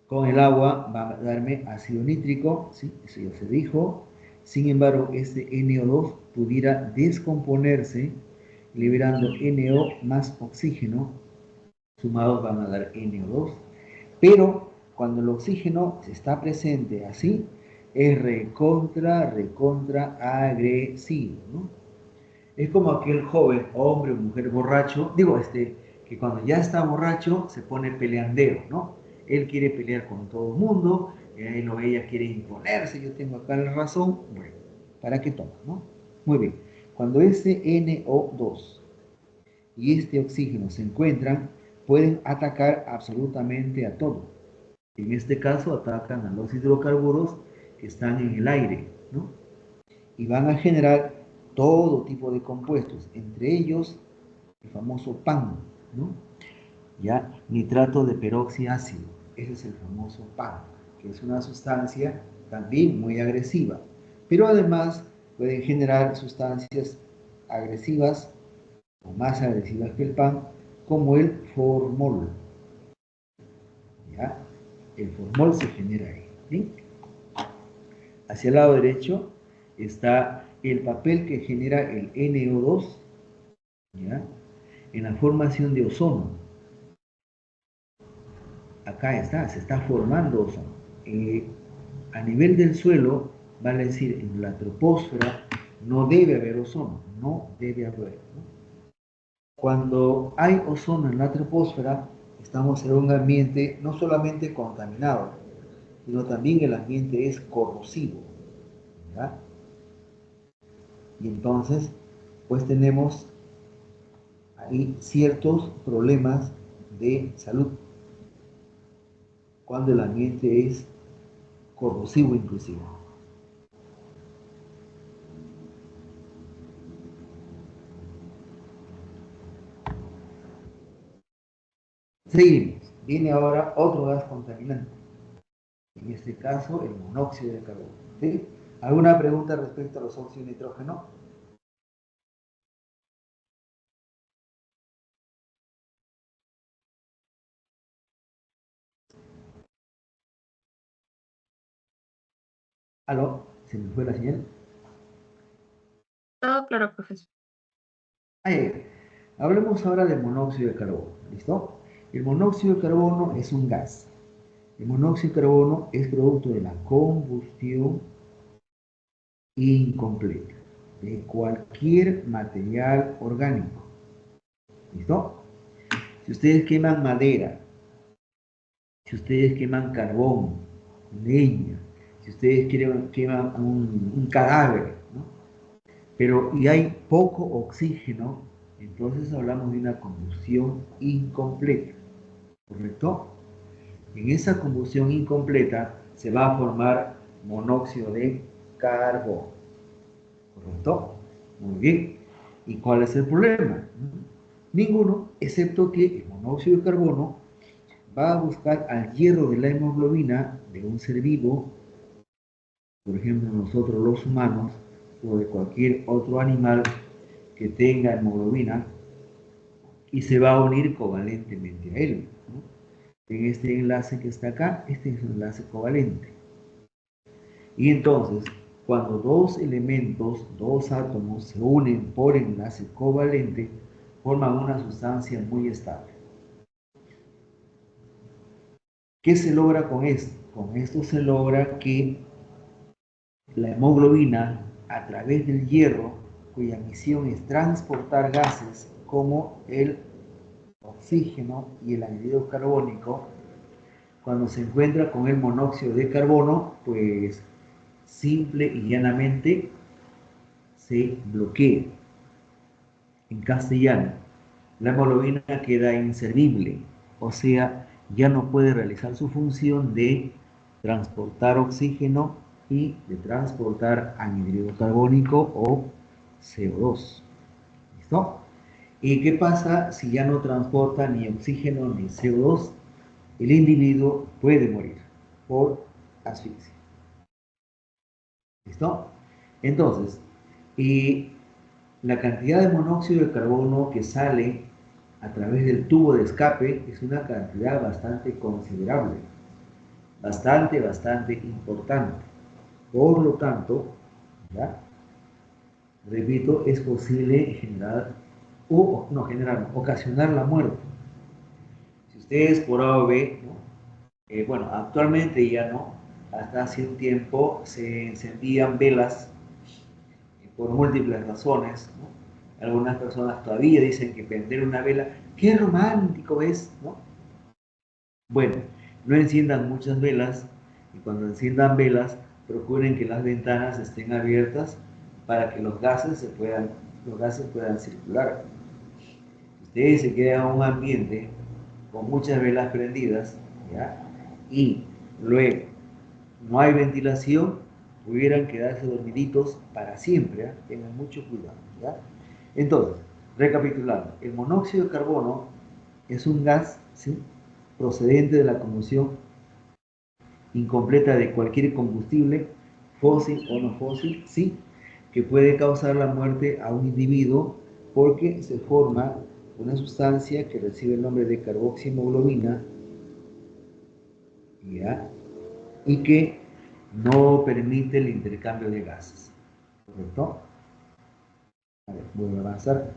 Con el agua va a darme ácido nítrico, ¿sí? Eso ya se dijo. Sin embargo, este NO2 pudiera descomponerse, liberando NO más oxígeno, sumados van a dar NO2. Pero cuando el oxígeno está presente así, es recontra agresivo, ¿no? Es como aquel joven, hombre o mujer borracho, que cuando ya está borracho se pone peleandero, ¿no? Él quiere pelear con todo el mundo, él o ella quiere imponerse, yo tengo acá la razón, bueno, ¿para qué toma, no? Muy bien, cuando este NO2 y este oxígeno se encuentran, pueden atacar absolutamente a todo. En este caso atacan a los hidrocarburos que están en el aire, ¿no? Y van a generar todo tipo de compuestos, entre ellos el famoso PAN, ¿no? Ya, nitrato de peroxiácido, ese es el famoso PAN, que es una sustancia también muy agresiva, pero además pueden generar sustancias agresivas o más agresivas que el PAN, como el formol. ¿Ya? El formol se genera ahí. ¿Sí? Hacia el lado derecho está el papel que genera el NO2, ¿ya? En la formación de ozono. Acá está, se está formando ozono. A nivel del suelo, vale decir, en la troposfera, no debe haber ozono, no debe haber, ¿no? Cuando hay ozono en la troposfera, estamos en un ambiente no solamente contaminado, sino también el ambiente es corrosivo, ¿ya? Y entonces, pues tenemos ahí ciertos problemas de salud cuando el ambiente es corrosivo inclusive. Seguimos. Viene ahora otro gas contaminante. En este caso, el monóxido de carbono. ¿Sí? ¿Alguna pregunta respecto a los óxidos de nitrógeno? ¿Aló? ¿Se me fue la señal? Todo claro, profesor. Ahí. Hablemos ahora del monóxido de carbono. ¿Listo? El monóxido de carbono es un gas. El monóxido de carbono es producto de la combustión incompleta de cualquier material orgánico. ¿Listo? Si ustedes queman madera, si ustedes queman carbón, leña, si ustedes queman un cadáver, ¿no? Pero y hay poco oxígeno, entonces hablamos de una combustión incompleta, ¿correcto? En esa combustión incompleta se va a formar monóxido de carbono, ¿correcto? Muy bien. ¿Y cuál es el problema? Ninguno, excepto que el monóxido de carbono va a buscar al hierro de la hemoglobina de un ser vivo, por ejemplo nosotros los humanos, o de cualquier otro animal que tenga hemoglobina, y se va a unir covalentemente a él, ¿no? En este enlace que está acá, este es un enlace covalente. Y entonces, cuando dos elementos, dos átomos se unen por enlace covalente, forman una sustancia muy estable. ¿Qué se logra con esto? Con esto se logra que la hemoglobina, a través del hierro, cuya misión es transportar gases como el oxígeno y el anhídrido carbónico, cuando se encuentra con el monóxido de carbono, pues simple y llanamente se bloquea. En castellano, la hemoglobina queda inservible, o sea, ya no puede realizar su función de transportar oxígeno y de transportar anhídrido carbónico o CO2. ¿Listo? ¿Y qué pasa si ya no transporta ni oxígeno ni CO2? El individuo puede morir por asfixia. ¿Listo? Entonces, y la cantidad de monóxido de carbono que sale a través del tubo de escape es una cantidad bastante considerable, bastante importante. Por lo tanto, ¿ya? Repito, es posible generar, ocasionar la muerte. Si ustedes por A o B, ¿no? Bueno, actualmente ya no, hasta hace un tiempo se encendían velas por múltiples razones, ¿no? Algunas personas todavía dicen que prender una vela, qué romántico es, ¿no? Bueno, no enciendan muchas velas y cuando enciendan velas, procuren que las ventanas estén abiertas para que los gases puedan circular. Si ustedes se quedan en un ambiente con muchas velas prendidas, ¿ya? Y luego no hay ventilación, pudieran quedarse dormiditos para siempre, ¿eh? Tengan mucho cuidado, ¿ya? Entonces, recapitulando, el monóxido de carbono es un gas, ¿sí?, procedente de la combustión incompleta de cualquier combustible, fósil o no fósil, sí, que puede causar la muerte a un individuo porque se forma una sustancia que recibe el nombre de carboxihemoglobina, ¿ya?, y que no permite el intercambio de gases. ¿Correcto? A ver, voy a avanzar.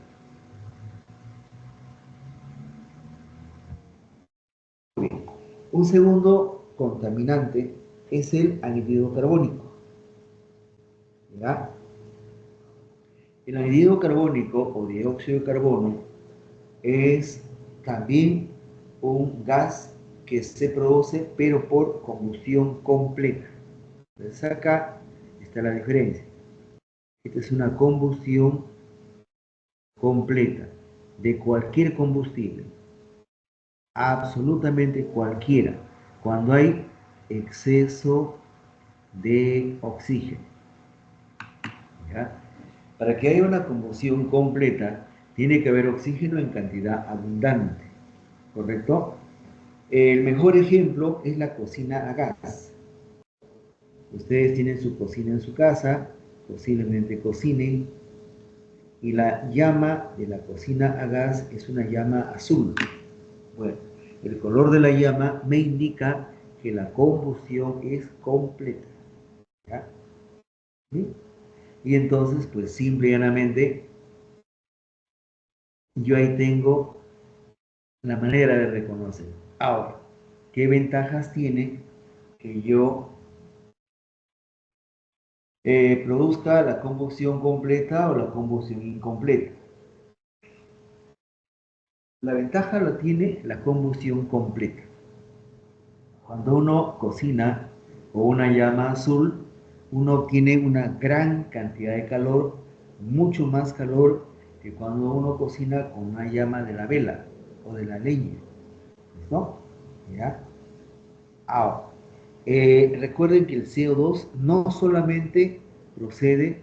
Un segundo contaminante es el anhídrido carbónico. ¿Ya? El anhídrido carbónico o dióxido de carbono es también un gas que se produce pero por combustión completa. Entonces acá está la diferencia. Esta es una combustión completa de cualquier combustible, absolutamente cualquiera, cuando hay exceso de oxígeno, ¿ya? Para que haya una combustión completa, tiene que haber oxígeno en cantidad abundante, ¿correcto? El mejor ejemplo es la cocina a gas. Ustedes tienen su cocina en su casa, posiblemente cocinen, y la llama de la cocina a gas es una llama azul. Bueno, el color de la llama me indica que la combustión es completa, ¿ya? ¿Sí? Y entonces, pues simple y llanamente, yo ahí tengo la manera de reconocer. Ahora, ¿qué ventajas tiene que yo produzca la combustión completa o la combustión incompleta? La ventaja la tiene la combustión completa. Cuando uno cocina con una llama azul, uno obtiene una gran cantidad de calor, mucho más calor que cuando uno cocina con una llama de la vela o de la leña. ¿No? ¿Ya? Ahora, recuerden que el CO2 no solamente procede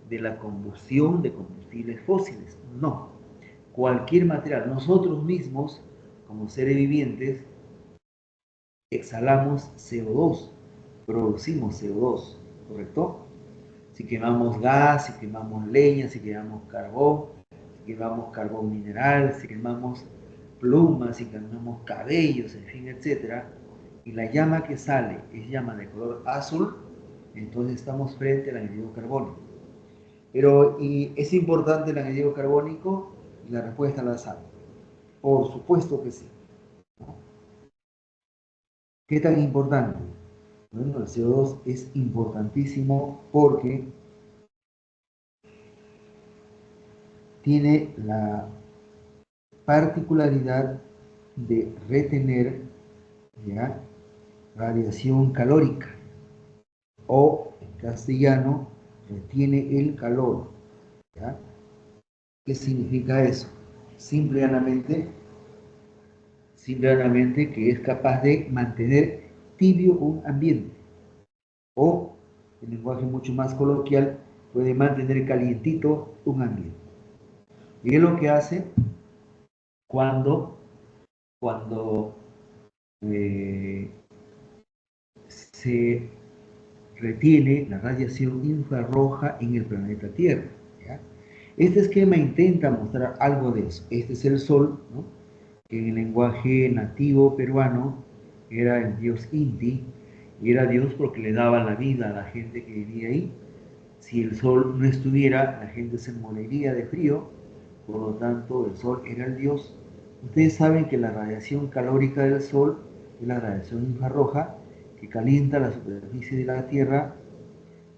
de la combustión de combustibles fósiles, no. Cualquier material, nosotros mismos, como seres vivientes, exhalamos CO2, producimos CO2, ¿correcto? Si quemamos gas, si quemamos leña, si quemamos carbón mineral, si quemamos plumas, si quemamos cabellos, en fin, etc., y la llama que sale es llama de color azul, entonces estamos frente al anhídrido carbónico. Pero, ¿y es importante el anhídrido carbónico? Y la respuesta la sabe. Por supuesto que sí. ¿No? ¿Qué tan importante? Bueno, el CO2 es importantísimo porque tiene la particularidad de retener, ¿ya?, radiación calórica, o en castellano, retiene el calor, ¿ya? ¿Qué significa eso? Simplemente que es capaz de mantener tibio un ambiente, o en lenguaje mucho más coloquial, puede mantener calientito un ambiente. Y es lo que hace cuando eh, se retiene la radiación infrarroja en el planeta Tierra. ¿Ya? Este esquema intenta mostrar algo de eso. Este es el Sol, ¿no? Que en el lenguaje nativo peruano era el dios Inti, y era Dios porque le daba la vida a la gente que vivía ahí. Si el Sol no estuviera, la gente se moriría de frío, por lo tanto el Sol era el dios. Ustedes saben que la radiación calórica del Sol es la radiación infrarroja que calienta la superficie de la Tierra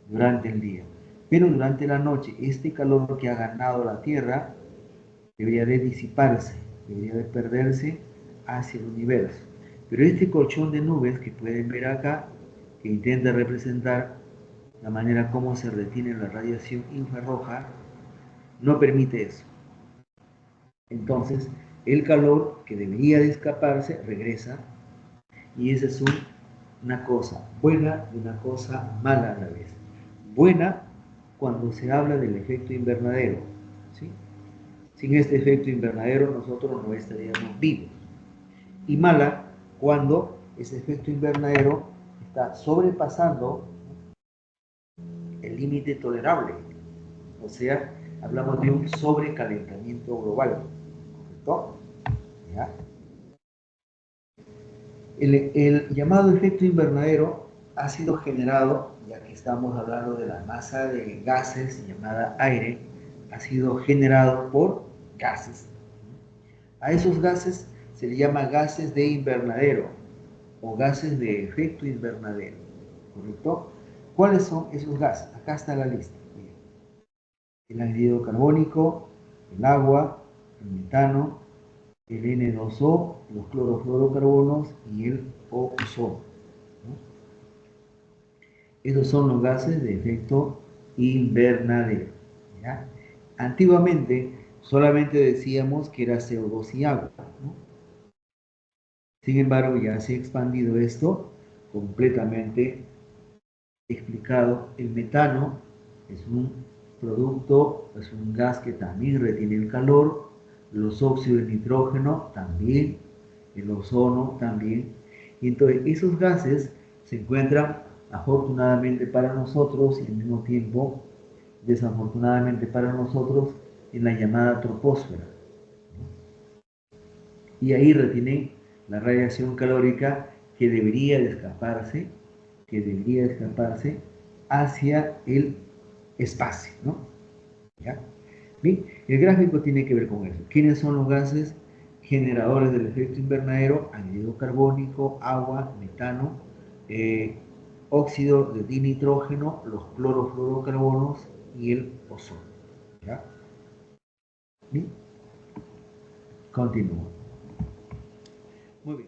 durante el día. Pero durante la noche, este calor que ha ganado la Tierra debería de disiparse, debería de perderse hacia el universo. Pero este colchón de nubes que pueden ver acá, que intenta representar la manera como se retiene la radiación infrarroja, no permite eso. Entonces, el calor que debería de escaparse regresa, y esa es una cosa buena y una cosa mala a la vez. Buena cuando se habla del efecto invernadero, ¿sí? Sin este efecto invernadero nosotros no estaríamos vivos. Y mala cuando ese efecto invernadero está sobrepasando el límite tolerable. O sea, hablamos de un sobrecalentamiento global. ¿Correcto? ¿Ya? El llamado efecto invernadero ha sido generado, ya que estamos hablando de la masa de gases llamada aire, ha sido generado por gases. A esos gases se le llama gases de invernadero o gases de efecto invernadero. ¿Correcto? ¿Cuáles son esos gases? Acá está la lista. El anhídrido carbónico, el agua, el metano, el N2O, los clorofluorocarbonos y el ozono. ¿No? Esos son los gases de efecto invernadero. ¿Ya? Antiguamente solamente decíamos que era CO2 y agua, ¿no? Sin embargo, ya se ha expandido esto completamente explicado. El metano es un producto, es un gas que también retiene el calor, los óxidos de nitrógeno también, el ozono también. Y entonces esos gases se encuentran afortunadamente para nosotros y al mismo tiempo desafortunadamente para nosotros en la llamada troposfera. Y ahí retienen la radiación calórica que debería de escaparse hacia el espacio, ¿no? ¿Ya? Bien, el gráfico tiene que ver con eso. ¿Quiénes son los gases generadores del efecto invernadero? Anhídrido carbónico, agua, metano, óxido de dinitrógeno, los clorofluorocarbonos y el ozono. ¿Ya? Bien, continúo. Muy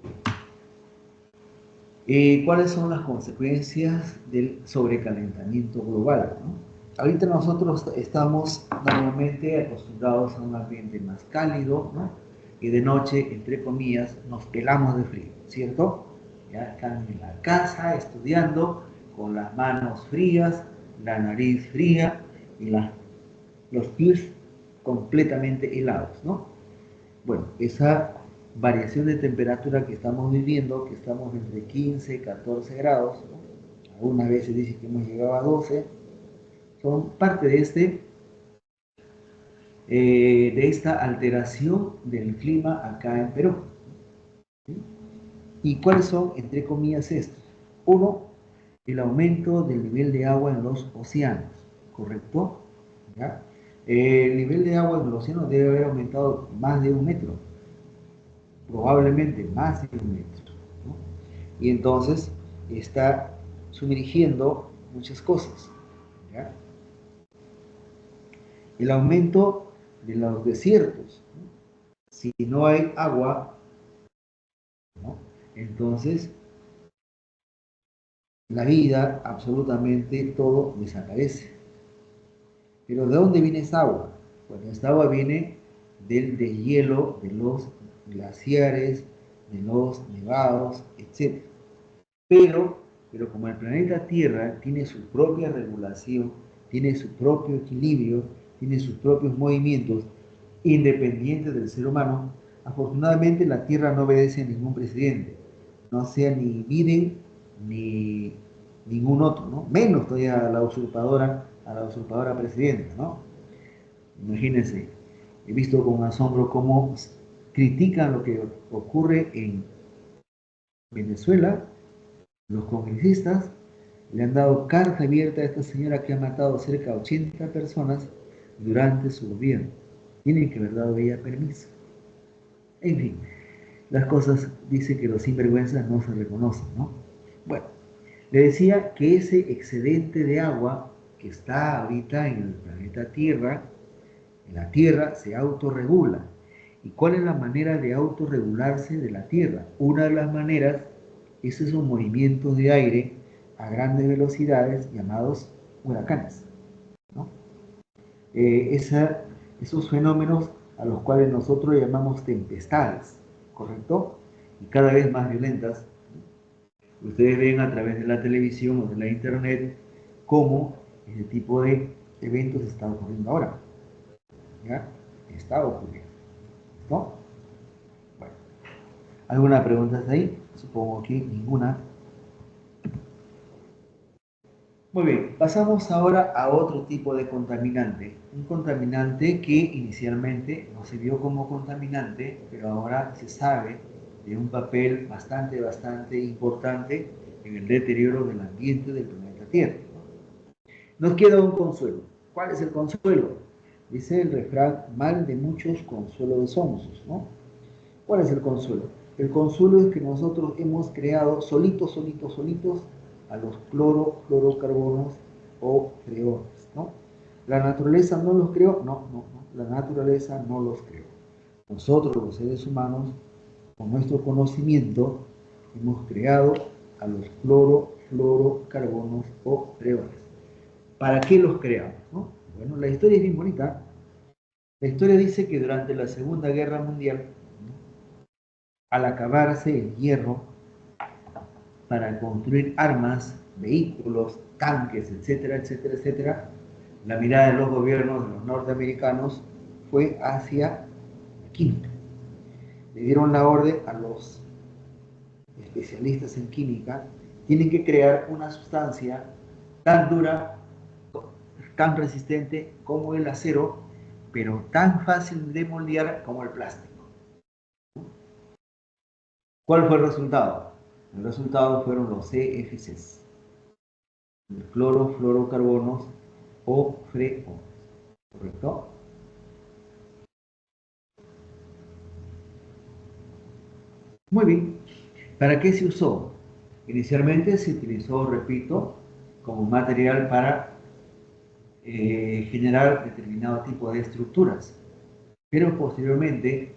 bien. ¿Cuáles son las consecuencias del sobrecalentamiento global, ¿no? Ahorita nosotros estamos normalmente acostumbrados a un ambiente más cálido, ¿no? Y de noche, entre comillas, nos pelamos de frío, ¿cierto? Ya están en la casa estudiando con las manos frías, la nariz fría y los pies completamente helados, ¿no? Bueno, esa variación de temperatura que estamos viviendo, que estamos entre 15 y 14 grados, ¿no? Algunas veces dicen que hemos llegado a 12, son parte de esta alteración del clima acá en Perú. ¿Sí? ¿Y cuáles son, entre comillas, estos? Uno, el aumento del nivel de agua en los océanos, ¿correcto? ¿Ya? El nivel de agua en los océanos debe haber aumentado más de 1 metro, probablemente más de 1 metro, ¿no? Y entonces está sumergiendo muchas cosas, ¿ya? El aumento de los desiertos, ¿no? Si no hay agua, ¿no? Entonces la vida, absolutamente todo desaparece. Pero ¿de dónde viene esa agua? Bueno, esta agua viene del deshielo de los glaciares, de los nevados, etc. Pero como el planeta Tierra tiene su propia regulación tiene su propio equilibrio, tiene sus propios movimientos, independientes del ser humano. Afortunadamente la Tierra no obedece a ningún presidente, no sea ni Biden ni ningún otro, ¿no? Menos todavía a la usurpadora presidenta, ¿no? Imagínense, he visto con asombro cómo critican lo que ocurre en Venezuela. Los congresistas le han dado carta abierta a esta señora que ha matado cerca de 80 personas durante su gobierno. Tienen que haber dado ella permiso. En fin, las cosas dicen que los sinvergüenzas no se reconocen, ¿no? Bueno, le decía que ese excedente de agua que está ahorita en el planeta Tierra, en la Tierra se autorregula. ¿Y cuál es la manera de autorregularse de la Tierra? Una de las maneras es esos movimientos de aire a grandes velocidades llamados huracanes, ¿no? Esos fenómenos a los cuales nosotros llamamos tempestades, ¿correcto? Y cada vez más violentas. Ustedes ven a través de la televisión o de la internet cómo ese tipo de eventos está ocurriendo ahora. ¿Ya? Está ocurriendo, ¿no? Bueno, ¿alguna pregunta hasta ahí? Supongo que ninguna. Muy bien, pasamos ahora a otro tipo de contaminante. Un contaminante que inicialmente no se vio como contaminante, pero ahora se sabe de un papel bastante importante en el deterioro del ambiente del planeta Tierra. Nos queda un consuelo. ¿Cuál es el consuelo? Dice el refrán, mal de muchos, consuelo de sonsos, ¿no? ¿Cuál es el consuelo? El consuelo es que nosotros hemos creado solitos a los fluorocarbonos o freones, ¿no? ¿La naturaleza no los creó? No, la naturaleza no los creó. Nosotros, los seres humanos, con nuestro conocimiento, hemos creado a los fluorocarbonos o freones. ¿Para qué los creamos, no? Bueno, la historia es bien bonita. La historia dice que durante la Segunda Guerra Mundial, al acabarse el hierro para construir armas, vehículos, tanques, etcétera, la mirada de los gobiernos de los norteamericanos fue hacia la química. Le dieron la orden a los especialistas en química, tienen que crear una sustancia tan dura, tan resistente como el acero, pero tan fácil de moldear como el plástico. ¿Cuál fue el resultado? El resultado fueron los CFCs, el clorofluorocarbonos o freones, ¿correcto? Muy bien. ¿Para qué se usó? Inicialmente se utilizó, repito, como material para generar determinado tipo de estructuras, pero posteriormente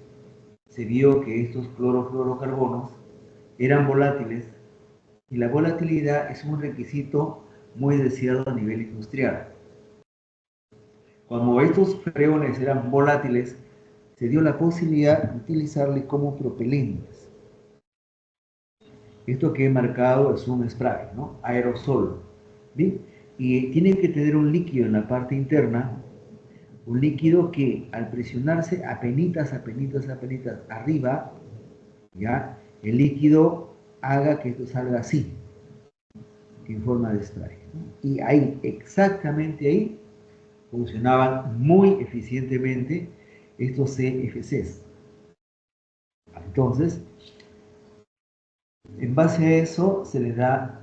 se vio que estos clorofluorocarbonos eran volátiles y la volatilidad es un requisito muy deseado a nivel industrial. Como estos freones eran volátiles, se dio la posibilidad de utilizarles como propelentes. Esto que he marcado es un spray, ¿no? Aerosol, ¿bien? Y tiene que tener un líquido en la parte interna, un líquido que al presionarse apenitas arriba, ¿ya? El líquido haga que esto salga así, en forma de spray, ¿no? Y ahí, exactamente ahí, funcionaban muy eficientemente estos CFCs. Entonces, en base a eso se le da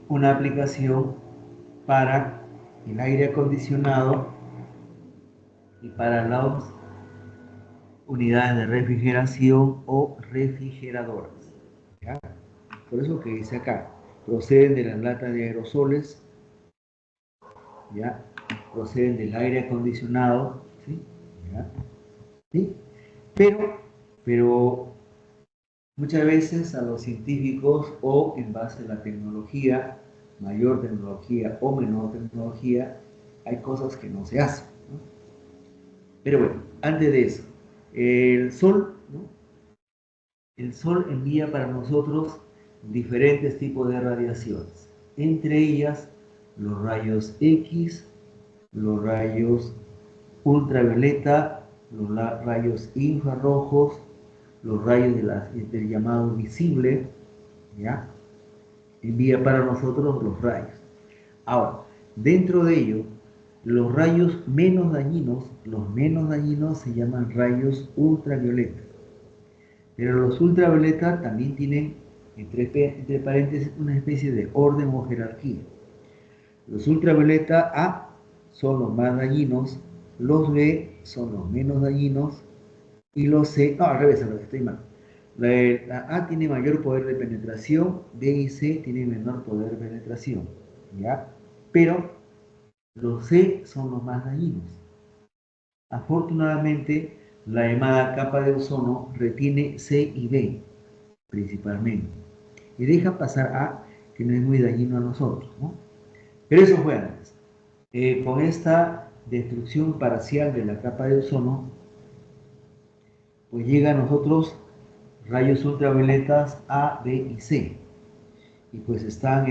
una aplicación para el aire acondicionado y para las unidades de refrigeración o refrigeradoras, ¿ya? Por eso que dice acá, proceden de las latas de aerosoles, ¿ya? Proceden del aire acondicionado, ¿sí? ¿Ya? ¿Sí? Pero muchas veces a los científicos o en base a la tecnología, mayor tecnología o menor tecnología, hay cosas que no se hacen, ¿no? Pero bueno, antes de eso, el Sol, ¿no? El Sol envía para nosotros diferentes tipos de radiaciones, entre ellas los rayos X los rayos ultravioleta, los rayos infrarrojos, los rayos del llamado visible, ¿ya? Envía para nosotros los rayos. Ahora, dentro de ello, los rayos menos dañinos se llaman rayos ultravioleta. Pero los ultravioleta también tienen, entre paréntesis, una especie de orden o jerarquía. Los ultravioleta A son los más dañinos, los B son los menos dañinos y los C, no, al revés, estoy mal. La A tiene mayor poder de penetración, B y C tienen menor poder de penetración, ¿ya? Pero los C son los más dañinos. Afortunadamente, la llamada capa de ozono retiene C y B, principalmente, y deja pasar A, que no es muy dañino a nosotros, ¿no? Pero eso fue antes. Con esta destrucción parcial de la capa de ozono, pues llega a nosotros rayos ultravioletas A, B y C, y pues están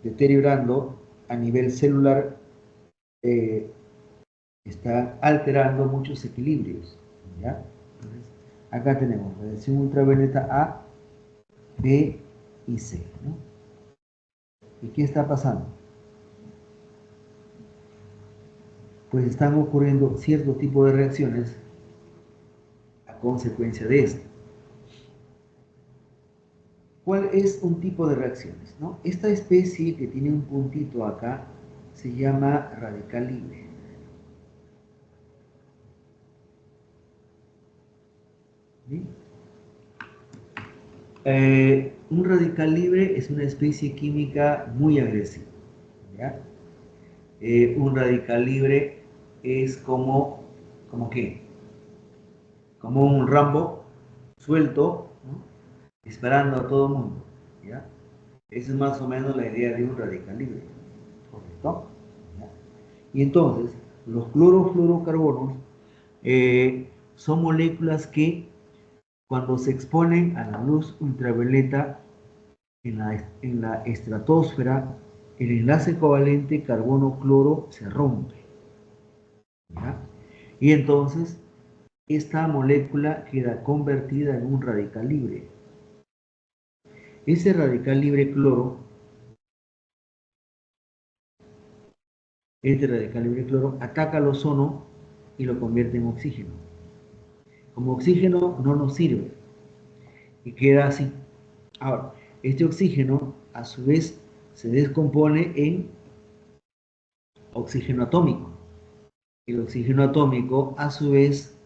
deteriorando a nivel celular, están alterando muchos equilibrios, ¿ya? Entonces, acá tenemos radiación ultravioleta A, B y C, ¿no? ¿Y qué está pasando? Pues están ocurriendo cierto tipo de reacciones a consecuencia de esto. ¿Cuál es un tipo de reacciones, no? Esta especie que tiene un puntito acá se llama radical libre. ¿Sí? Un radical libre es una especie química muy agresiva, ¿ya? Un radical libre es como ¿qué? Como un Rambo suelto, ¿no? Disparando a todo el mundo, ¿ya? Esa es más o menos la idea de un radical libre, ¿correcto? ¿Ya? Y entonces, los clorofluorocarbonos son moléculas que cuando se exponen a la luz ultravioleta en la estratosfera, el enlace covalente carbono-cloro se rompe, ¿ya? Y entonces esta molécula queda convertida en un radical libre. Ese radical libre cloro, ataca al ozono y lo convierte en oxígeno. Como oxígeno no nos sirve y queda así. Ahora, este oxígeno a su vez se descompone en oxígeno atómico. El oxígeno atómico a su vez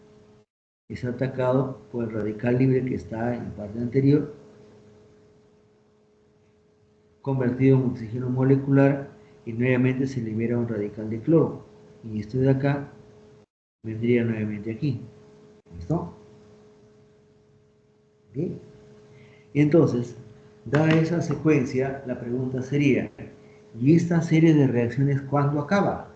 es atacado por el radical libre que está en la parte anterior, convertido en oxígeno molecular, y nuevamente se libera un radical de cloro. Y esto de acá vendría nuevamente aquí. ¿Listo? Bien. Y entonces, dada esa secuencia, la pregunta sería, ¿y esta serie de reacciones cuándo acaba?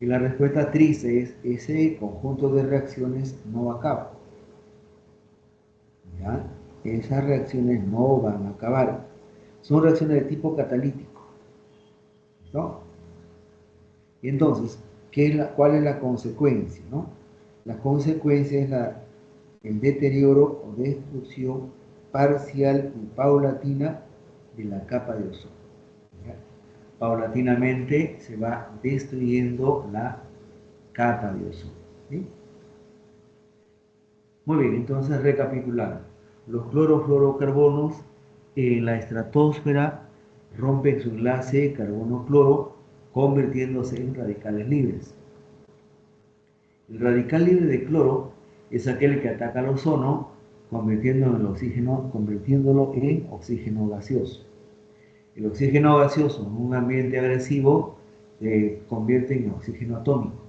Y la respuesta triste es, ese conjunto de reacciones no acaba. ¿Ya? Esas reacciones no van a acabar. Son reacciones de tipo catalítico, ¿no? Y entonces, ¿cuál es la consecuencia, no? La consecuencia es el deterioro o destrucción parcial y paulatina de la capa de ozono, ¿ya? Paulatinamente se va destruyendo la capa de ozono, ¿sí? Muy bien, entonces recapitulando. Los clorofluorocarbonos en la estratosfera rompen su enlace carbono-cloro, convirtiéndose en radicales libres. El radical libre de cloro es aquel que ataca al ozono, convirtiéndolo en oxígeno gaseoso. El oxígeno gaseoso en un ambiente agresivo se convierte en oxígeno atómico.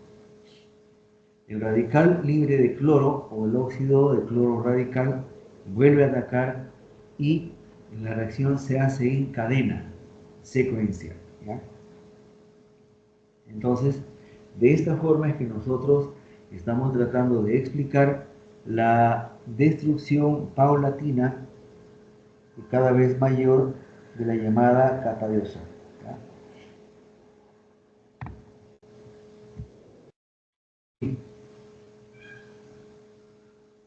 El radical libre de cloro o el óxido de cloro radical vuelve a atacar y la reacción se hace en cadena secuencial, ¿ya? Entonces, de esta forma es que nosotros estamos tratando de explicar la destrucción paulatina y cada vez mayor de la llamada capa de ozono, ¿ya?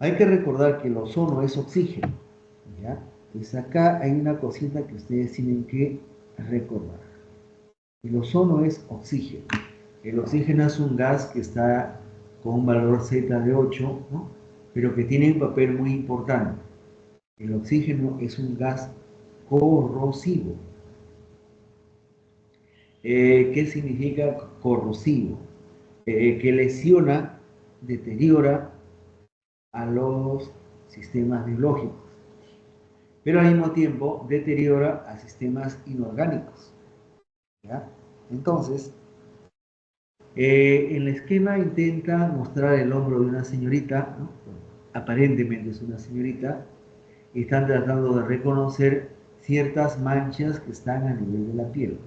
Hay que recordar que el ozono es oxígeno, ¿ya? Entonces acá hay una cosita que ustedes tienen que recordar. El ozono es oxígeno. El oxígeno es un gas que está con un valor Z de 8, ¿no? Pero que tiene un papel muy importante. El oxígeno es un gas corrosivo. ¿Qué significa corrosivo? Que lesiona, deteriora a los sistemas biológicos, pero al mismo tiempo deteriora a sistemas inorgánicos, ¿ya? Entonces, el esquema intenta mostrar el hombro de una señorita, ¿no? Aparentemente es una señorita, y están tratando de reconocer ciertas manchas que están a nivel de la piel,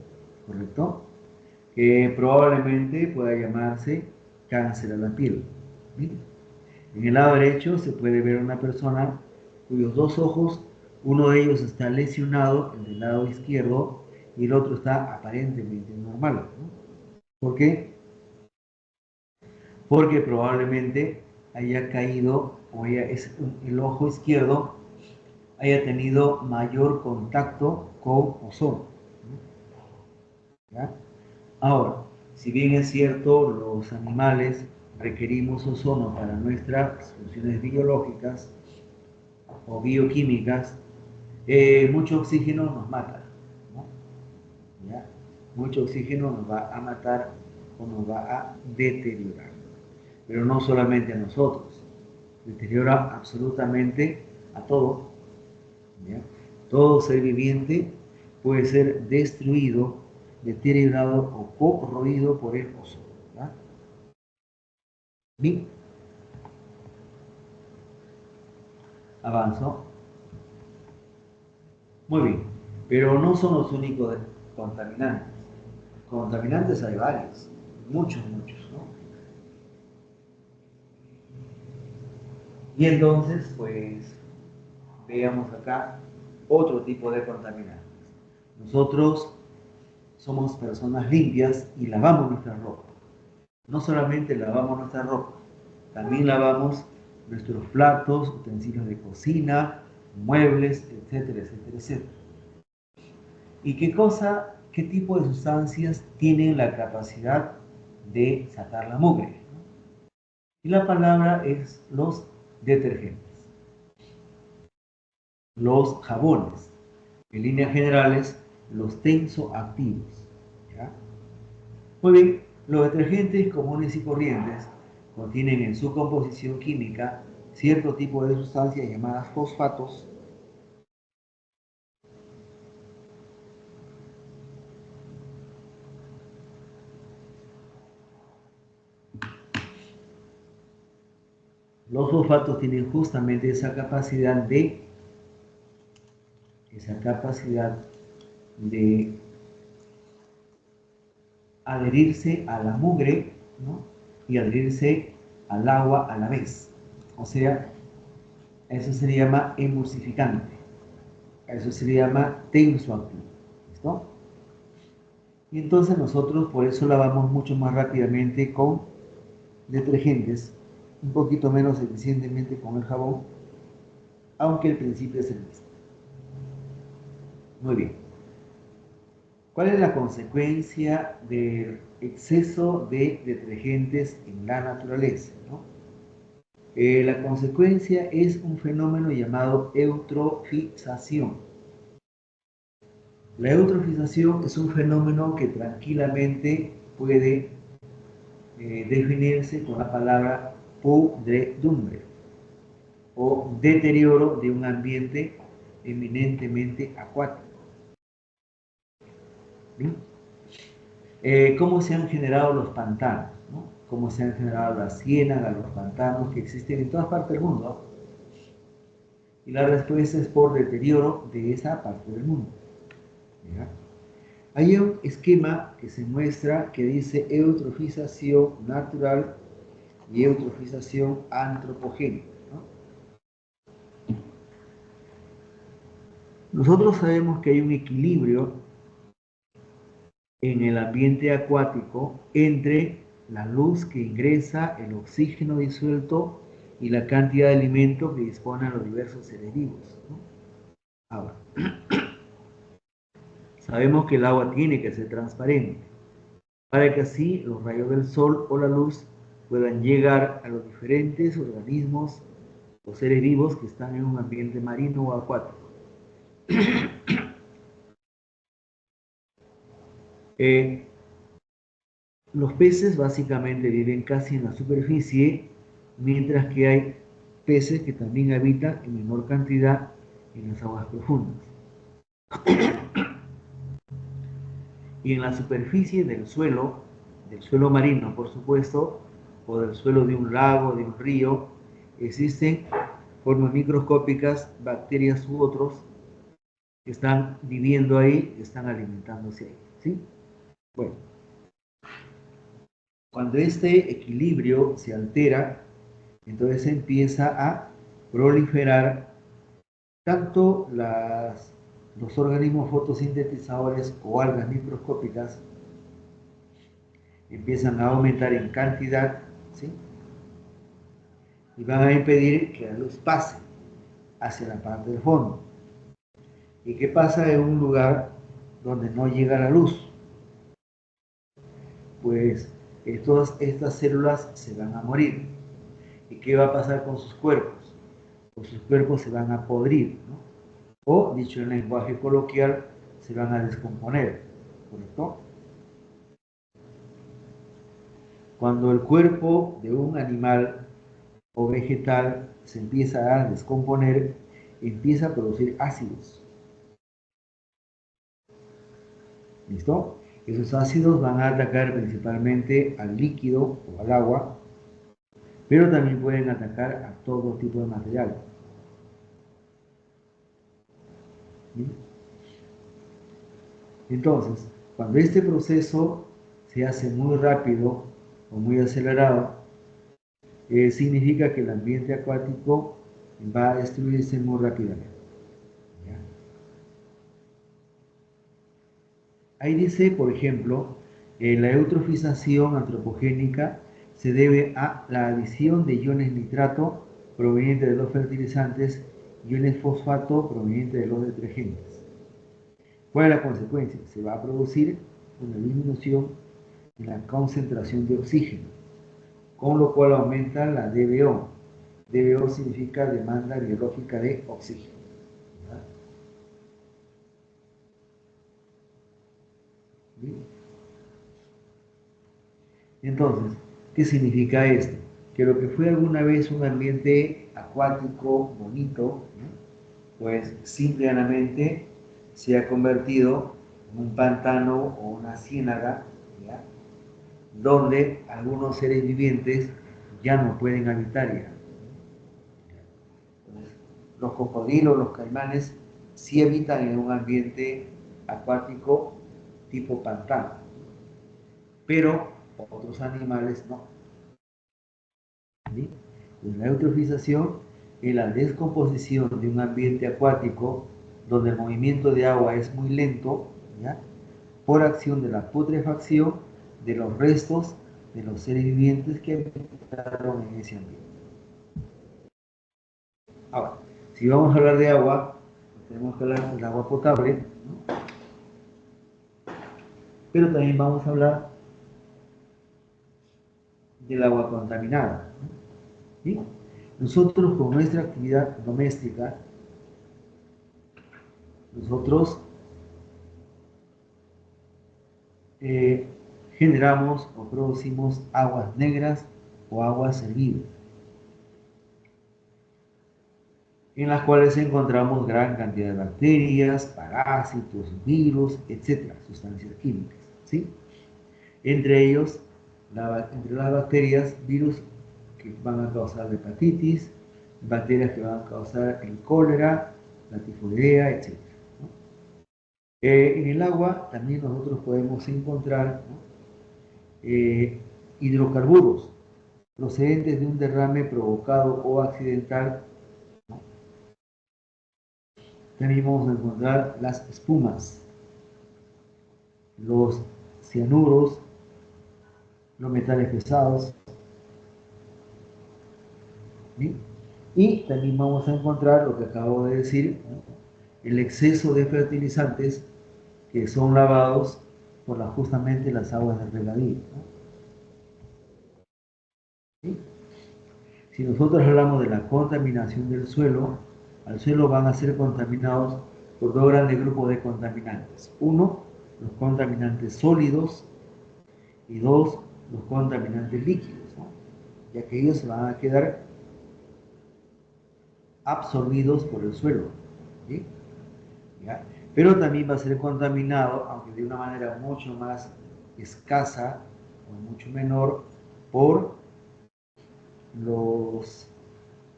¿correcto? Que probablemente pueda llamarse cáncer a la piel. ¿Sí? En el lado derecho se puede ver una persona cuyos dos ojos, uno de ellos está lesionado, el del lado izquierdo, y el otro está aparentemente normal, ¿no? ¿Por qué? Porque probablemente haya caído, o el ojo izquierdo haya tenido mayor contacto con ozono, ¿no? ¿Ya? Ahora, si bien es cierto, los animales requerimos ozono para nuestras funciones biológicas o bioquímicas, mucho oxígeno nos mata, ¿no? ¿Ya? Mucho oxígeno nos va a matar o nos va a deteriorar. Pero no solamente a nosotros, deteriora absolutamente a todo, ¿ya? Todo ser viviente puede ser destruido, deteriorado o corroído por el ozono, ¿ya? Bien, avanzo. Muy bien, pero no son los únicos contaminantes. Contaminantes hay varios, muchos, ¿no? Y entonces, pues, veamos acá otro tipo de contaminantes. Nosotros somos personas limpias y lavamos nuestra ropa. No solamente lavamos nuestra ropa, también lavamos nuestros platos, utensilios de cocina, muebles, etcétera, etcétera, etcétera. ¿Y qué tipo de sustancias tienen la capacidad de sacar la mugre? Y la palabra es los detergentes, los jabones, en líneas generales, los tensoactivos, ¿ya? Muy bien, los detergentes comunes y corrientes contienen en su composición química cierto tipo de sustancias llamadas fosfatos. Los fosfatos tienen justamente esa capacidad de adherirse a la mugre, ¿no? Y adherirse al agua a la vez. O sea, eso se le llama emulsificante. Eso se le llama tensoactivo. ¿Listo? Y entonces nosotros por eso lavamos mucho más rápidamente con detergentes, un poquito menos eficientemente con el jabón, aunque el principio es el mismo. Muy bien. ¿Cuál es la consecuencia del exceso de detergentes en la naturaleza, ¿no? La consecuencia es un fenómeno llamado eutrofización. La eutrofización es un fenómeno que tranquilamente puede definirse con la palabra pudredumbre o deterioro de un ambiente eminentemente acuático. ¿Bien? ¿Cómo se han generado los pantanos? ¿No? ¿Cómo se han generado las ciénagas, los pantanos que existen en todas partes del mundo? Y la respuesta es por deterioro de esa parte del mundo. ¿Ya? Hay un esquema que se muestra que dice eutrofización natural y eutrofización antropogénica, ¿no? Nosotros sabemos que hay un equilibrio en el ambiente acuático entre la luz que ingresa, el oxígeno disuelto y la cantidad de alimento que disponen los diversos seres vivos, ¿no? Ahora, sabemos que el agua tiene que ser transparente, para que así los rayos del sol o la luz puedan llegar a los diferentes organismos o seres vivos que están en un ambiente marino o acuático. Los peces básicamente viven casi en la superficie, mientras que hay peces que también habitan en menor cantidad en las aguas profundas. Y en la superficie del suelo marino, por supuesto, o del suelo de un lago, de un río, existen formas microscópicas, bacterias u otros que están viviendo ahí, que están alimentándose ahí, ¿sí? Bueno, cuando este equilibrio se altera, entonces empieza a proliferar tanto los organismos fotosintetizadores o algas microscópicas empiezan a aumentar en cantidad, ¿sí? Y van a impedir que la luz pase hacia la parte del fondo. ¿Y qué pasa en un lugar donde no llega la luz? Pues todas estas células se van a morir. ¿Y qué va a pasar con sus cuerpos? Pues sus cuerpos se van a podrir, ¿no? O, dicho en lenguaje coloquial, se van a descomponer, ¿correcto? Cuando el cuerpo de un animal o vegetal se empieza a descomponer, empieza a producir ácidos. ¿Listo? Esos ácidos van a atacar principalmente al líquido o al agua, pero también pueden atacar a todo tipo de material. ¿Sí? Entonces, cuando este proceso se hace muy rápido o muy acelerado, significa que el ambiente acuático va a destruirse muy rápidamente. ¿Ya? Ahí dice, por ejemplo, la eutrofización antropogénica se debe a la adición de iones nitrato provenientes de los fertilizantes y iones fosfato provenientes de los detergentes. ¿Cuál es la consecuencia? Se va a producir una disminución en la concentración de oxígeno, con lo cual aumenta la DBO. DBO significa demanda biológica de oxígeno. ¿Bien? Entonces, ¿qué significa esto? Que lo que fue alguna vez un ambiente acuático bonito, ¿no? Pues simplemente se ha convertido en un pantano o una ciénaga, ¿ya? Donde algunos seres vivientes ya no pueden habitar ya. Entonces, los cocodrilos, los caimanes, sí habitan en un ambiente acuático tipo pantano, pero otros animales no. ¿Sí? Pues la eutrofización es la descomposición de un ambiente acuático donde el movimiento de agua es muy lento, ¿ya? Por acción de la putrefacción de los restos de los seres vivientes que habitaron en ese ambiente. Ahora, si vamos a hablar de agua, tenemos que hablar del agua potable, ¿no? Pero también vamos a hablar del agua contaminada, ¿no? ¿Sí? Nosotros con nuestra actividad doméstica, nosotros generamos o producimos aguas negras o aguas hervidas, en las cuales encontramos gran cantidad de bacterias, parásitos, virus, etcétera, sustancias químicas, ¿sí? Entre ellos, entre las bacterias, virus que van a causar hepatitis, bacterias que van a causar el cólera, la tifoidea, etcétera, ¿no? En el agua también nosotros podemos encontrar, ¿no? Hidrocarburos procedentes de un derrame provocado o accidental. También vamos a encontrar las espumas, los cianuros, los metales pesados, ¿sí? Y también vamos a encontrar lo que acabo de decir, ¿no? El exceso de fertilizantes que son lavados por justamente las aguas de regadío, ¿no? ¿Sí? Si nosotros hablamos de la contaminación del suelo, al suelo van a ser contaminados por dos grandes grupos de contaminantes. Uno, los contaminantes sólidos, y dos, los contaminantes líquidos, ¿no? Ya que ellos se van a quedar absorbidos por el suelo, ¿sí? ¿Ya? Pero también va a ser contaminado, aunque de una manera mucho más escasa o mucho menor, por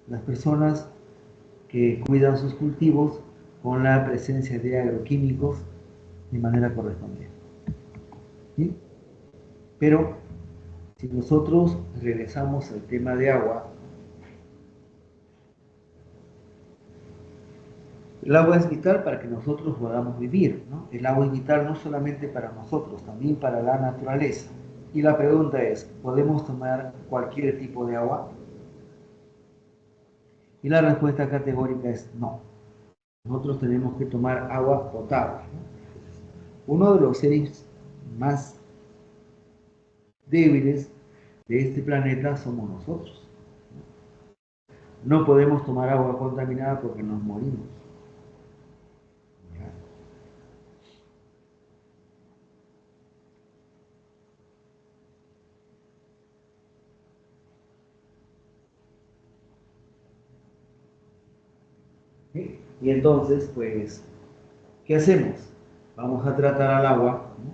las personas que cuidan sus cultivos con la presencia de agroquímicos de manera correspondiente, ¿sí? Pero si nosotros regresamos al tema de agua, el agua es vital para que nosotros podamos vivir, ¿no? El agua es vital no solamente para nosotros, también para la naturaleza. Y la pregunta es, ¿podemos tomar cualquier tipo de agua? Y la respuesta categórica es no. Nosotros tenemos que tomar agua potable, ¿no? Uno de los seres más débiles de este planeta somos nosotros. No podemos tomar agua contaminada porque nos morimos. ¿Ya? ¿Sí? Y entonces, pues, ¿qué hacemos? Vamos a tratar al agua, ¿no?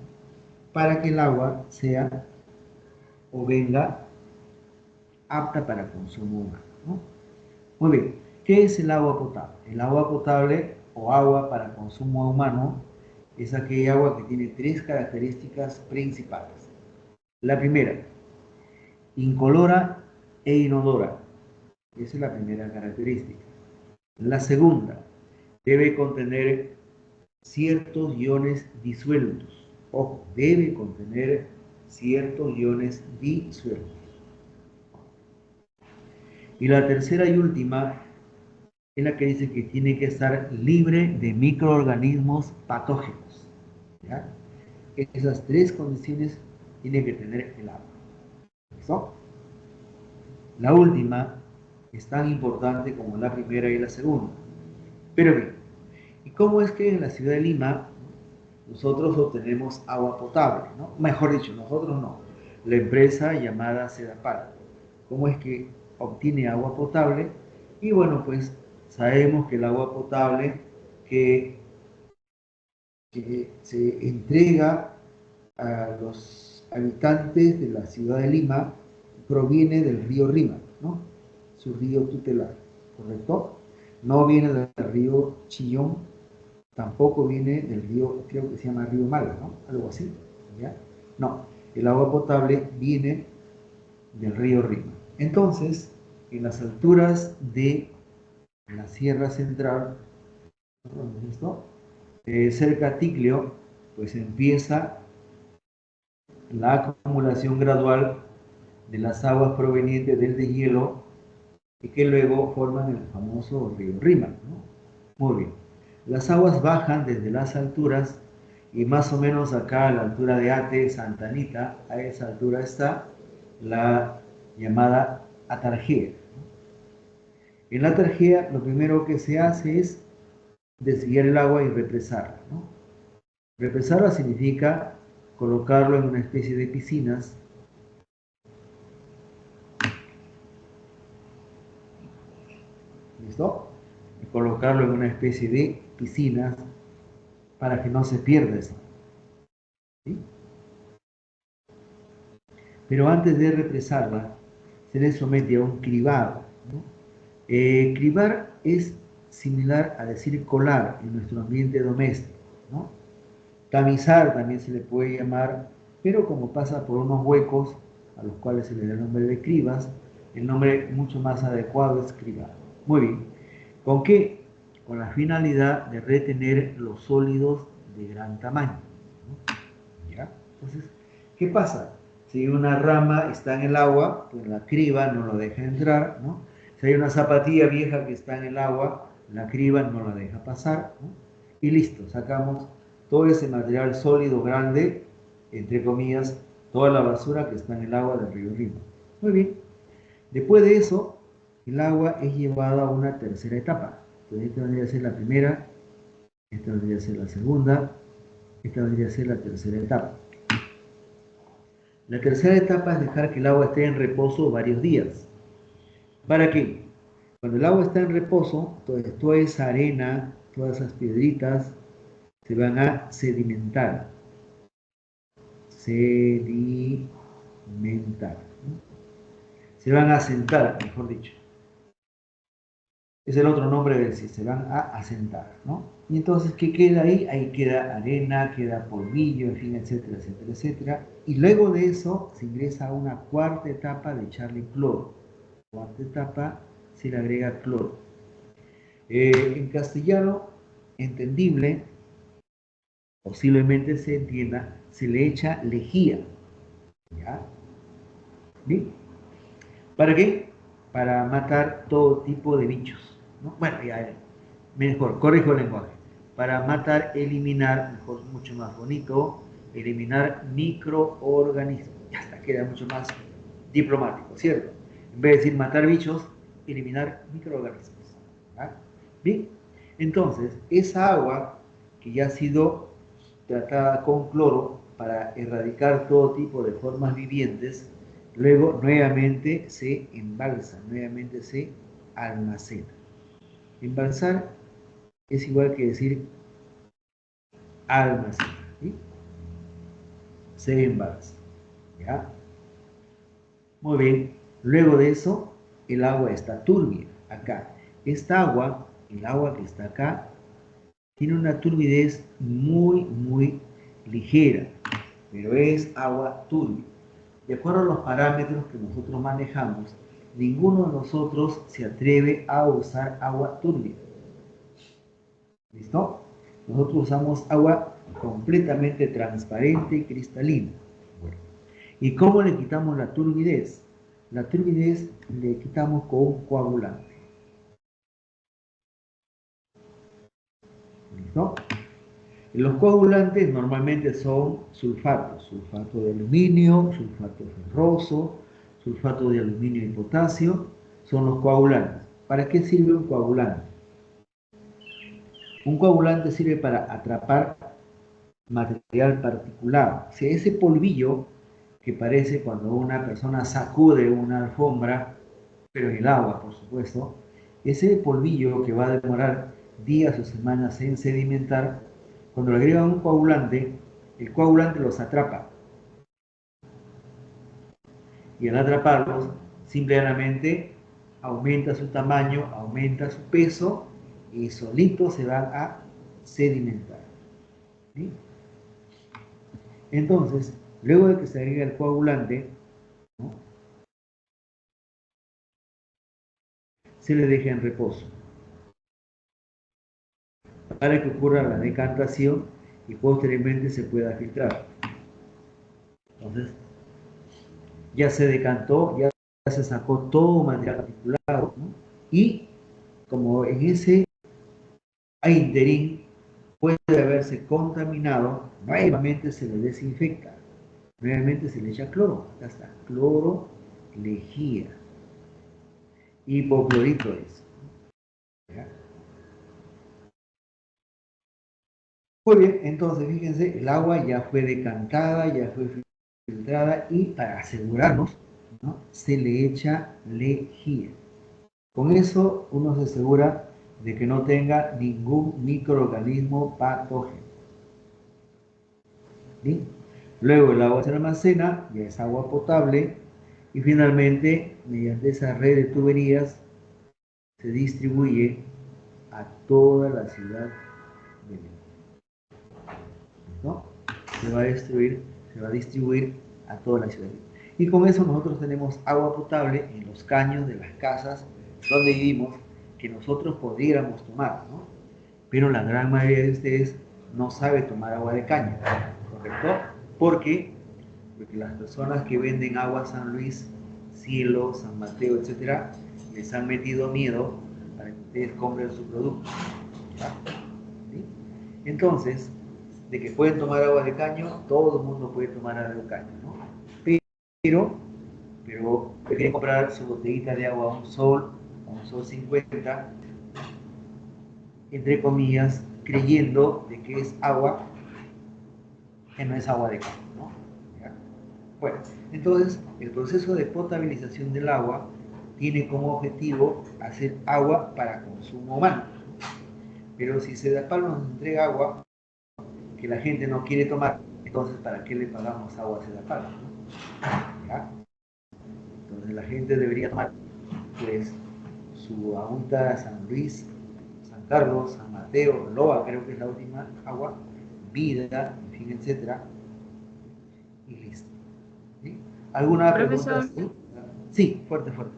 Para que el agua sea o venga apta para consumo humano, ¿no? Muy bien, ¿qué es el agua potable? El agua potable o agua para consumo humano es aquella agua que tiene tres características principales. La primera, incolora e inodora. Esa es la primera característica. La segunda, debe contener ciertos iones disueltos. Ojo, debe contener ciertos iones disueltos. Y la tercera y última es la que dice que tiene que estar libre de microorganismos patógenos, ¿ya? Esas tres condiciones tiene que tener el agua. ¿Listo? La última es tan importante como la primera y la segunda. Pero bien, ¿y cómo es que en la ciudad de Lima nosotros obtenemos agua potable, ¿no? Mejor dicho, nosotros no. La empresa llamada Sedapal. ¿Cómo es que obtiene agua potable? Y bueno, pues sabemos que el agua potable que se entrega a los habitantes de la ciudad de Lima proviene del río Rima, ¿no? Su río tutelar, ¿correcto? No viene del río Chillón, tampoco viene del río, creo que se llama río Mala, ¿no? Algo así, ¿ya? No, el agua potable viene del río Rima. Entonces, en las alturas de la Sierra Central, ¿no? Cerca a Ticlio, pues empieza la acumulación gradual de las aguas provenientes del deshielo y que luego forman el famoso río Rima, ¿no? Muy bien. Las aguas bajan desde las alturas y más o menos acá a la altura de Ate, Santa Anita, a esa altura está la llamada atarjea. En la atarjea lo primero que se hace es desviar el agua y represarla, ¿no? Represarla significa colocarlo en una especie de piscinas. ¿Listo? Y colocarlo en una especie de piscinas para que no se pierda eso. ¿Sí? Pero antes de represarla, se le somete a un cribado, ¿no? Cribar es similar a decir colar en nuestro ambiente doméstico, ¿no? Tamizar también se le puede llamar, pero como pasa por unos huecos a los cuales se le da el nombre de cribas, el nombre mucho más adecuado es cribado. Muy bien. ¿Con qué? Con la finalidad de retener los sólidos de gran tamaño, ¿no? ¿Ya? Entonces, ¿qué pasa? Si una rama está en el agua, pues la criba no lo deja entrar, ¿no? Si hay una zapatilla vieja que está en el agua, la criba no la deja pasar, ¿no? Y listo, sacamos todo ese material sólido grande, entre comillas, toda la basura que está en el agua del río Rímac. Muy bien. Después de eso, el agua es llevada a una tercera etapa. Entonces, esta vendría a ser la primera, esta vendría a ser la segunda, esta vendría a ser la tercera etapa. La tercera etapa es dejar que el agua esté en reposo varios días. ¿Para qué? Cuando el agua está en reposo, entonces toda esa arena, todas esas piedritas se van a sedimentar. Sedimentar. ¿No? Se van a asentar, mejor dicho. Es el otro nombre de decir, se van a asentar, ¿no? Y entonces, ¿qué queda ahí? Ahí queda arena, queda polvillo, en fin, etcétera, etcétera, etcétera. Y luego de eso se ingresa a una cuarta etapa de echarle cloro. Cuarta etapa se le agrega cloro. En castellano, entendible, posiblemente se entienda, se le echa lejía. ¿Ya? ¿Bien? ¿Para qué? Para matar todo tipo de bichos, ¿no? Bueno, ya, mejor, corrijo el lenguaje. Para matar, eliminar, mejor, mucho más bonito, eliminar microorganismos. Ya está, queda mucho más diplomático, ¿cierto? En vez de decir matar bichos, eliminar microorganismos. ¿Ya? Bien, entonces, esa agua que ya ha sido tratada con cloro para erradicar todo tipo de formas vivientes, luego nuevamente se embalsa, nuevamente se almacena. Embalsar es igual que decir almacenar, ¿sí? Se embalsa, ¿ya? Muy bien, luego de eso, el agua está turbia, acá. Esta agua, el agua que está acá, tiene una turbidez muy, muy ligera, pero es agua turbia. De acuerdo a los parámetros que nosotros manejamos, ninguno de nosotros se atreve a usar agua turbia. ¿Listo? Nosotros usamos agua completamente transparente y cristalina. Bueno, ¿y cómo le quitamos la turbidez? La turbidez le quitamos con un coagulante. ¿Listo? Los coagulantes normalmente son sulfatos, sulfato de aluminio, sulfato ferroso, sulfato de aluminio y potasio, son los coagulantes. ¿Para qué sirve un coagulante? Un coagulante sirve para atrapar material particulado. O sea, ese polvillo que parece cuando una persona sacude una alfombra, pero en el agua, por supuesto, ese polvillo que va a demorar días o semanas en sedimentar, cuando le agregan un coagulante, el coagulante los atrapa. Y al atraparlos, simplemente aumenta su tamaño, aumenta su peso y solitos se van a sedimentar. ¿Sí? Entonces, luego de que se agrega el coagulante, ¿no?, se le deja en reposo para que ocurra la decantación y posteriormente se pueda filtrar. Entonces, ya se decantó, ya se sacó todo material particulado, ¿no? Y como en ese interín puede haberse contaminado, nuevamente se le desinfecta, nuevamente se le echa cloro, acá está, cloro, lejía, hipoclorito es. ¿Ya? Muy bien, entonces fíjense, el agua ya fue decantada, ya fue filtrada y para asegurarnos, ¿no?, se le echa lejía. Con eso uno se asegura de que no tenga ningún microorganismo patógeno. ¿Bien? Luego el agua se almacena, ya es agua potable, y finalmente, mediante esa red de tuberías, se distribuye a toda la ciudad de Lima. ¿No? Se va a distribuir a toda la ciudad de Lima. Y con eso nosotros tenemos agua potable en los caños de las casas donde vivimos, que nosotros podríamos tomar, ¿no? Pero la gran mayoría de ustedes no sabe tomar agua de caño, ¿correcto? Porque las personas que venden agua San Luis, Cielo, San Mateo, etcétera, les han metido miedo para que ustedes compren su producto. ¿Sí? Entonces, de que pueden tomar agua de caño, todo el mundo puede tomar agua de caño, ¿no? Pero prefieren comprar su botellita de agua a un sol 50, entre comillas, creyendo de que es agua, que no es agua de caño, ¿no? ¿Ya? Bueno, entonces el proceso de potabilización del agua tiene como objetivo hacer agua para consumo humano. Pero si Sedapal nos entrega agua que la gente no quiere tomar, entonces ¿para qué le pagamos agua a Sedapal? ¿Ya? Entonces la gente debería tomar pues su agüita San Luis, San Carlos, San Mateo, Loa, creo que es la última agua, Vida, en fin, etcétera, y listo. ¿Sí? ¿Alguna pregunta? Profesor, ¿Sí? Sí, fuerte, fuerte.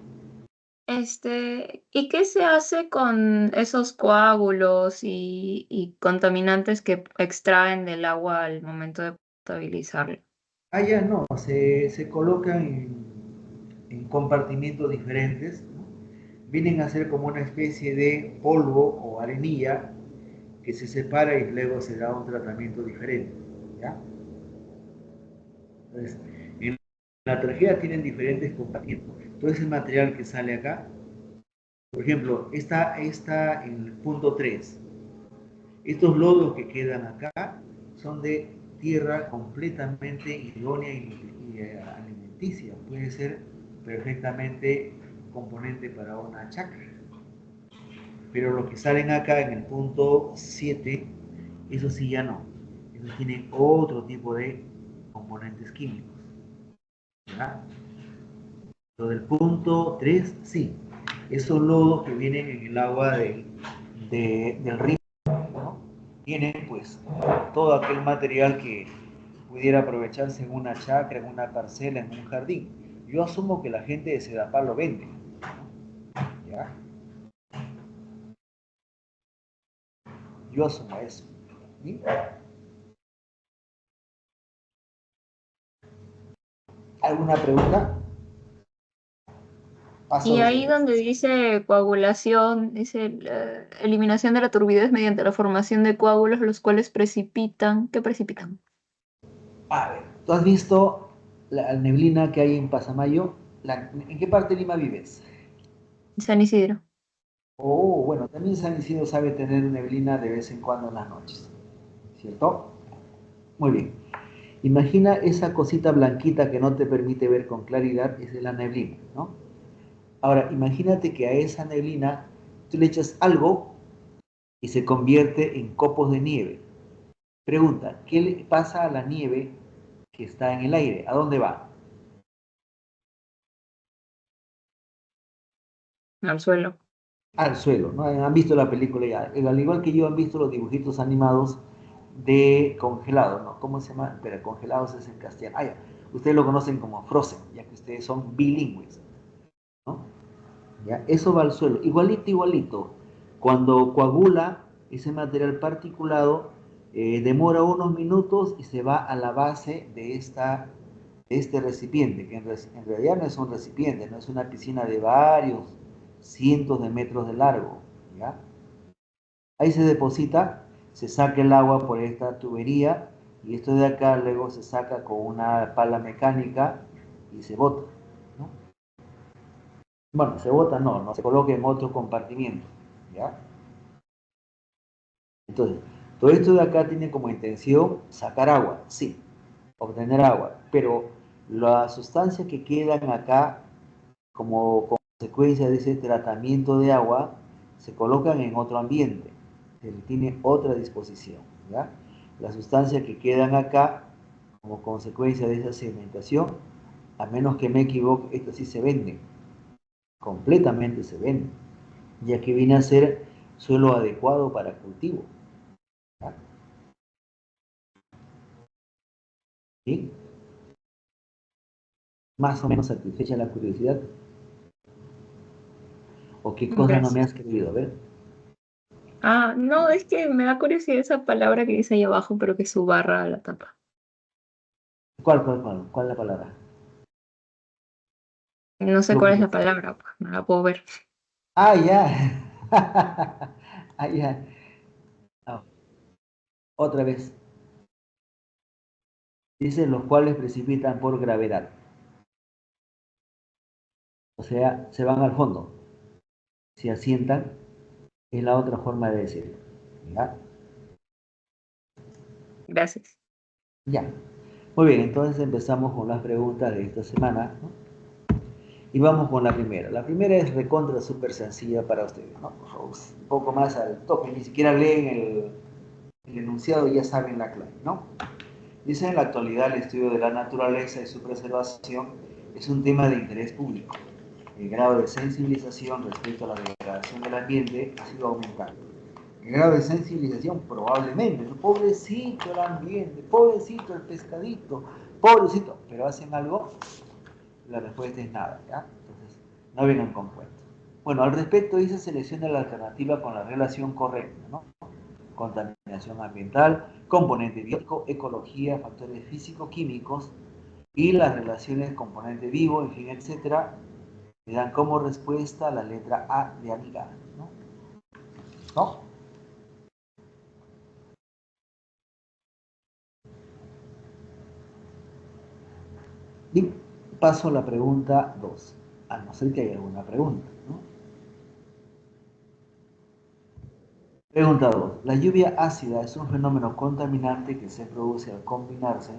¿Y qué se hace con esos coágulos y contaminantes que extraen del agua al momento de potabilizarlo? Ah, ya no, se colocan en compartimientos diferentes, ¿no? Vienen a ser como una especie de polvo o arenilla que se separa y luego se da un tratamiento diferente, ¿ya? Entonces, en la tarjeta tienen diferentes compartimentos. Todo ese material que sale acá, por ejemplo, está en el punto 3. Estos lodos que quedan acá son de tierra completamente idónea y alimenticia. Puede ser perfectamente componente para una chacra. Pero los que salen acá en el punto 7, eso sí ya no. Esos tienen otro tipo de componentes químicos. ¿Ya? Lo del punto 3, sí. Esos lodos que vienen en el agua del río, ¿no? Tienen pues todo aquel material que pudiera aprovecharse en una chacra, en una parcela, en un jardín. Yo asumo que la gente de Sedapal lo vende, ¿no? ¿Ya? Yo asumo eso. ¿Sí? ¿Alguna pregunta? Paso Y de ahí servicio. donde dice coagulación, dice eliminación de la turbidez mediante la formación de coágulos, los cuales precipitan. ¿Qué precipitan? A ver, ¿tú has visto la neblina que hay en Pasamayo? ¿En qué parte de Lima vives? San Isidro. Oh, bueno, también San Isidro sabe tener neblina de vez en cuando en las noches, ¿cierto? Muy bien. Imagina esa cosita blanquita que no te permite ver con claridad, esa es la neblina, ¿no? Ahora, imagínate que a esa neblina tú le echas algo y se convierte en copos de nieve. Pregunta, ¿qué le pasa a la nieve que está en el aire? ¿A dónde va? Al suelo. Al suelo, ¿no? Han visto la película ya. Al igual que yo han visto los dibujitos animados de congelados, ¿no? ¿Cómo se llama? Pero congelados es en castellano. Ah, ya. Ustedes lo conocen como Frozen, ya que ustedes son bilingües, ¿no? ¿Ya? Eso va al suelo. Igualito, igualito. Cuando coagula ese material particulado, demora unos minutos y se va a la base de este recipiente, que en realidad no es un recipiente, no es una piscina de varios cientos de metros de largo. ¿Ya? Ahí se deposita, se saca el agua por esta tubería y esto de acá luego se saca con una pala mecánica y se bota, ¿no? Bueno, se bota no se coloca en otro compartimiento, ¿ya? Entonces, todo esto de acá tiene como intención sacar agua, sí, obtener agua, pero las sustancias que quedan acá como consecuencia de ese tratamiento de agua se colocan en otro ambiente, que tiene otra disposición, ¿ya? Las sustancias que quedan acá como consecuencia de esa sedimentación, a menos que me equivoque, estas sí se venden, completamente se venden, ya que viene a ser suelo adecuado para cultivo. ¿Ya? ¿Sí? Más o menos satisfecha la curiosidad. ¿O qué cosa no me Gracias. has querido ver? Ah, no, es que me da curiosidad esa palabra que dice ahí abajo, pero que su barra a la tapa. ¿Cuál es la palabra? No sé Lo cuál que es la es. palabra, pues, no la puedo ver. Ah, ya. Ah, ya. Ah, otra vez. Dice los cuales precipitan por gravedad. O sea, se van al fondo. Se asientan, es la otra forma de decirlo. ¿Ya? Gracias. Ya. Muy bien, entonces empezamos con las preguntas de esta semana, ¿no? Y vamos con la primera. La primera es recontra súper sencilla para ustedes, ¿no? Por favor, un poco más al toque, ni siquiera leen el enunciado y ya saben la clave, ¿no? Dice: en la actualidad el estudio de la naturaleza y su preservación es un tema de interés público. El grado de sensibilización respecto a la degradación del ambiente ha sido aumentando. El grado de sensibilización probablemente, ¿no? Pobrecito el ambiente, pobrecito el pescadito, pobrecito, pero hacen algo, la respuesta es nada, ¿ya? Entonces, no vengan con cuentos. Bueno, al respecto dice: selecciona la alternativa con la relación correcta, ¿no? Contaminación ambiental, componente biológico, ecología, factores físico-químicos y las relaciones componente vivo, en fin, etcétera, le dan como respuesta la letra A de amiga, ¿no? ¿No? Bien, paso a la pregunta 2, a no ser que haya alguna pregunta, ¿no? Pregunta 2. La lluvia ácida es un fenómeno contaminante que se produce al combinarse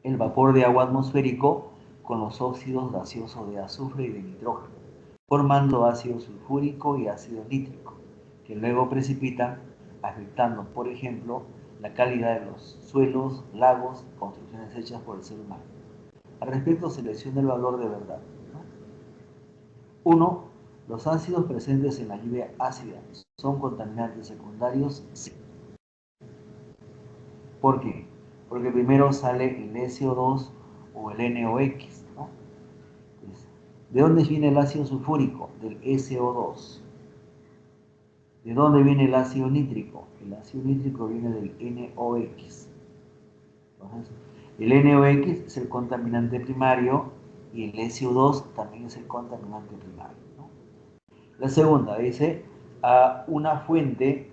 el vapor de agua atmosférico con los óxidos gaseosos de azufre y de nitrógeno, formando ácido sulfúrico y ácido nítrico, que luego precipitan, afectando, por ejemplo, la calidad de los suelos, lagos, construcciones hechas por el ser humano. Al respecto, selecciona el valor de verdad, ¿no? 1. Los ácidos presentes en la lluvia ácida son contaminantes secundarios. Sí. ¿Por qué? Porque primero sale el SO2 o el NOx, ¿no? Entonces, ¿de dónde viene el ácido sulfúrico? Del SO2. ¿De dónde viene el ácido nítrico? El ácido nítrico viene del NOx. Entonces, el NOx es el contaminante primario y el SO2 también es el contaminante primario, ¿no? La segunda dice: a una fuente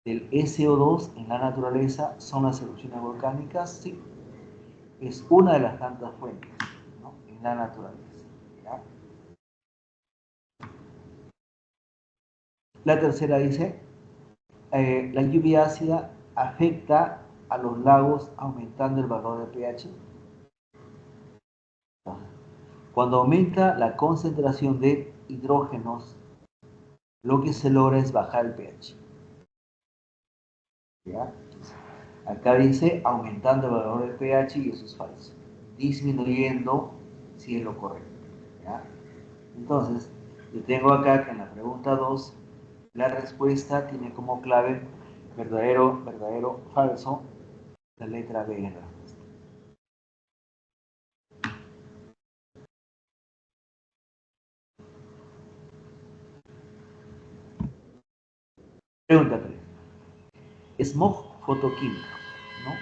del SO2 en la naturaleza son las erupciones volcánicas. Sí, es una de las tantas fuentes, ¿no? En la naturaleza, ¿ya? La tercera dice: la lluvia ácida afecta a los lagos aumentando el valor de pH. Cuando aumenta la concentración de hidrógenos, lo que se logra es bajar el pH, ¿ya? Acá dice aumentando el valor del pH y eso es falso. Disminuyendo, si es lo correcto, ¿ya? Entonces, yo tengo acá que en la pregunta 2, la respuesta tiene como clave verdadero, verdadero, falso, la letra B en la respuesta. Pregunta 3. Smog fotoquímico, ¿no?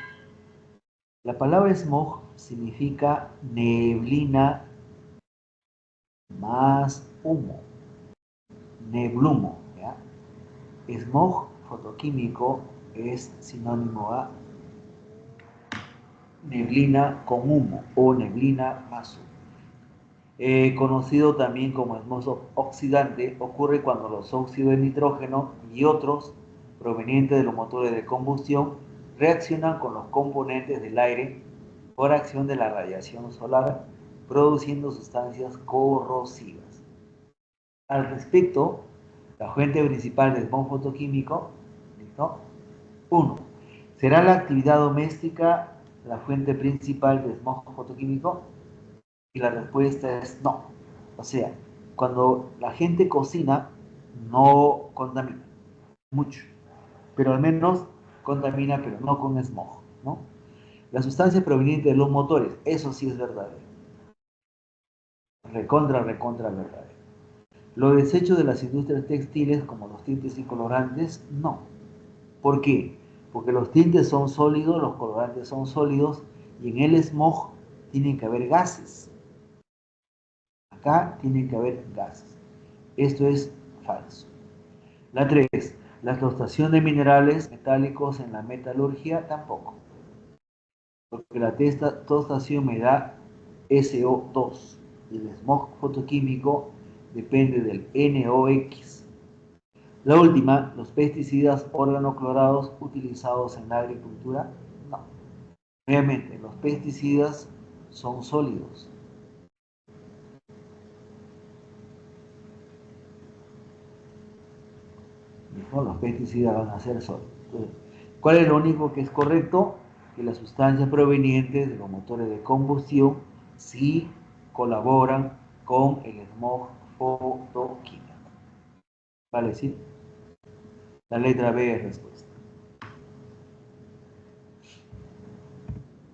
La palabra smog significa neblina más humo, neblumo, ¿ya? Smog fotoquímico es sinónimo a neblina con humo o neblina más humo. Conocido también como smog oxidante, ocurre cuando los óxidos de nitrógeno y otros provenientes de los motores de combustión reaccionan con los componentes del aire por acción de la radiación solar, produciendo sustancias corrosivas. Al respecto, la fuente principal de smog fotoquímico, ¿listo? 1. ¿Será la actividad doméstica la fuente principal de smog fotoquímico? Y la respuesta es no. O sea, cuando la gente cocina, no contamina mucho, pero al menos contamina, pero no con smog, ¿no? La sustancia proveniente de los motores, eso sí es verdadero. Recontra, recontra verdadero. Los desechos de las industrias textiles, como los tintes y colorantes, no. ¿Por qué? Porque los tintes son sólidos, los colorantes son sólidos, y en el smog tienen que haber gases. Acá tienen que haber gases. Esto es falso. La 3, la tostación de minerales metálicos en la metalurgia tampoco. Porque la tostación me da SO2 y el smog fotoquímico depende del NOx. La última, los pesticidas organoclorados utilizados en la agricultura, no. Obviamente, los pesticidas son sólidos. Los pesticidas van a ser sólidos. Entonces, ¿cuál es lo único que es correcto? Que las sustancias provenientes de los motores de combustión sí colaboran con el smog fotoquímico. ¿Vale? ¿Sí? La letra B es respuesta.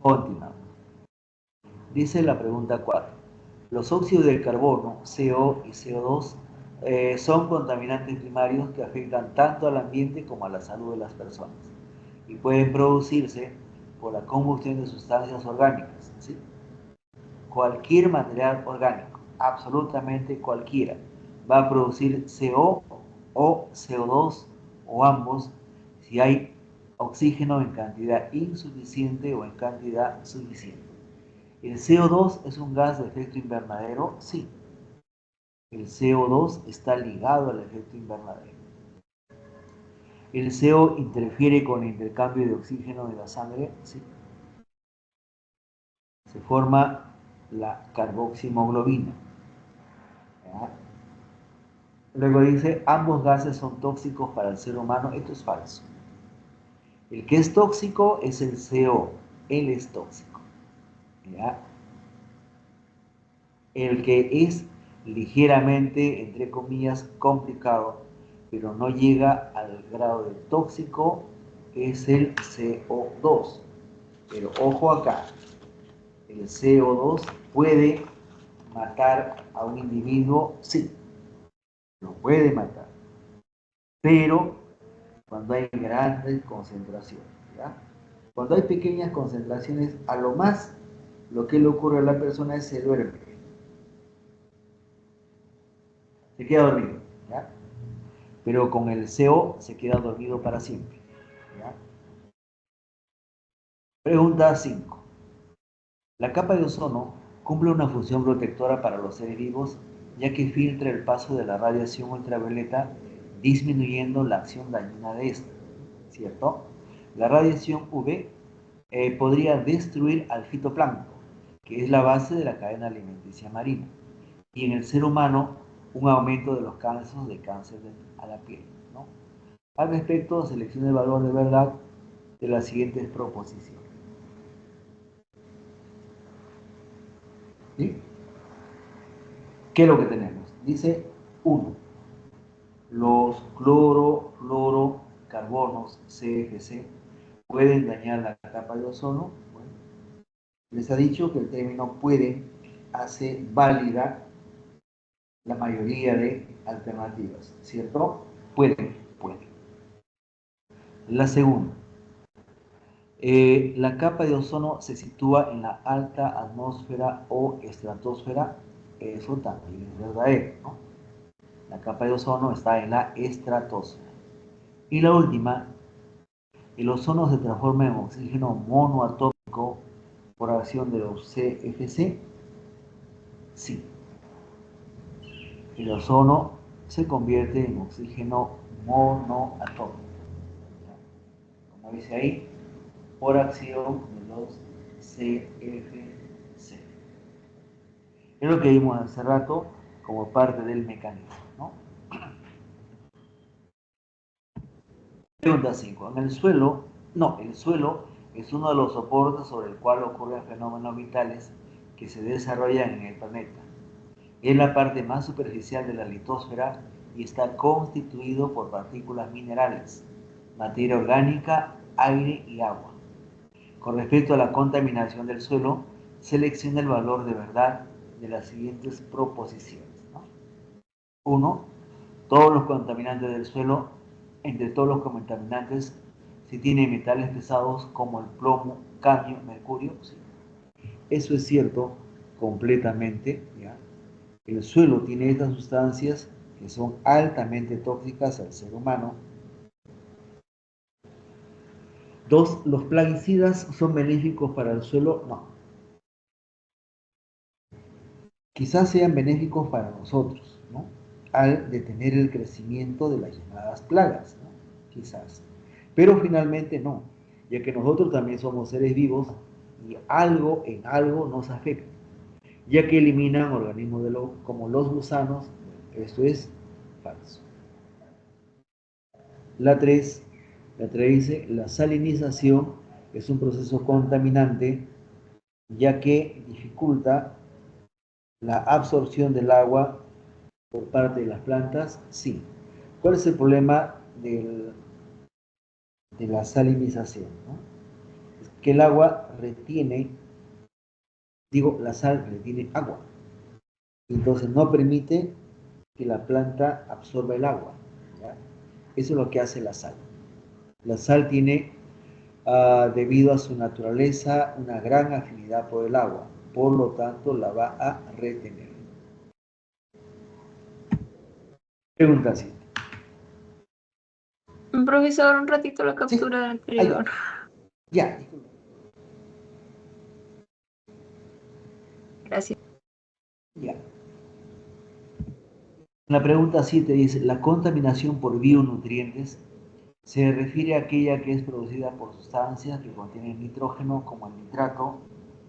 Continuamos. Dice la pregunta 4. Los óxidos del carbono, CO y CO2, son contaminantes primarios que afectan tanto al ambiente como a la salud de las personas y pueden producirse por la combustión de sustancias orgánicas. ¿Sí? Cualquier material orgánico, absolutamente cualquiera, va a producir CO o CO2 o ambos si hay oxígeno en cantidad insuficiente o en cantidad suficiente. ¿El CO2 es un gas de efecto invernadero? Sí. El CO2 está ligado al efecto invernadero. ¿El CO interfiere con el intercambio de oxígeno de la sangre? Sí. Se forma la carboximoglobina. ¿Ya? Luego dice, ambos gases son tóxicos para el ser humano. Esto es falso. El que es tóxico es el CO. Él es tóxico. ¿Ya? El que es ligeramente, entre comillas, complicado, pero no llega al grado de tóxico, es el CO2. Pero ojo acá, el CO2 puede matar a un individuo, sí, lo puede matar, pero cuando hay grandes concentraciones, ¿ya? Cuando hay pequeñas concentraciones, a lo más, lo que le ocurre a la persona es se duerme, se queda dormido, ¿ya? Pero con el CO se queda dormido para siempre, ¿ya? Pregunta 5. La capa de ozono cumple una función protectora para los seres vivos, ya que filtra el paso de la radiación ultravioleta, disminuyendo la acción dañina de esta, ¿cierto? La radiación UV podría destruir al fitoplancton, que es la base de la cadena alimenticia marina, y en el ser humano un aumento de los casos de cáncer a la piel, ¿no? Al respecto, seleccione el valor de verdad de las siguientes proposiciones. ¿Sí? ¿Qué es lo que tenemos? Dice 1. Los clorofluorocarbonos CFC pueden dañar la capa de ozono. Bueno, les ha dicho que el término puede hace válida la mayoría de alternativas, ¿cierto? Puede. La segunda, la capa de ozono se sitúa en la alta atmósfera o estratosfera. Eso también es verdadero, ¿no? La capa de ozono está en la estratosfera. Y la última, el ozono se transforma en oxígeno monoatómico por acción de los CFC. Sí, el ozono se convierte en oxígeno monoatómico. Como dice ahí, por acción de los CFC. Es lo que vimos hace rato como parte del mecanismo, ¿no? Pregunta 5. El suelo es uno de los soportes sobre el cual ocurren fenómenos vitales que se desarrollan en el planeta. Es la parte más superficial de la litosfera y está constituido por partículas minerales, materia orgánica, aire y agua. Con respecto a la contaminación del suelo, selecciona el valor de verdad de las siguientes proposiciones, ¿no? 1. Todos los contaminantes del suelo, entre todos los contaminantes, si tienen metales pesados como el plomo, cadmio, mercurio, sí. Eso es cierto completamente, ¿ya? El suelo tiene estas sustancias que son altamente tóxicas al ser humano. 2, ¿los plaguicidas son benéficos para el suelo? No. Quizás sean benéficos para nosotros, ¿no? Al detener el crecimiento de las llamadas plagas, ¿no? Quizás. Pero finalmente no, ya que nosotros también somos seres vivos y algo en algo nos afecta, ya que eliminan organismos como los gusanos. Esto es falso. La 3 dice, la salinización es un proceso contaminante, ya que dificulta la absorción del agua por parte de las plantas. Sí. ¿Cuál es el problema de la salinización, ¿no? Es que el agua retiene, la sal retiene agua, entonces no permite que la planta absorba el agua, ¿ya? Eso es lo que hace la sal. La sal tiene, debido a su naturaleza, una gran afinidad por el agua, por lo tanto la va a retener. Pregunta 7. Profesor, un ratito la Sí, captura del anterior. ya, disculpe. Gracias. Ya. La pregunta 7 dice, la contaminación por bionutrientes se refiere a aquella que es producida por sustancias que contienen nitrógeno como el nitrato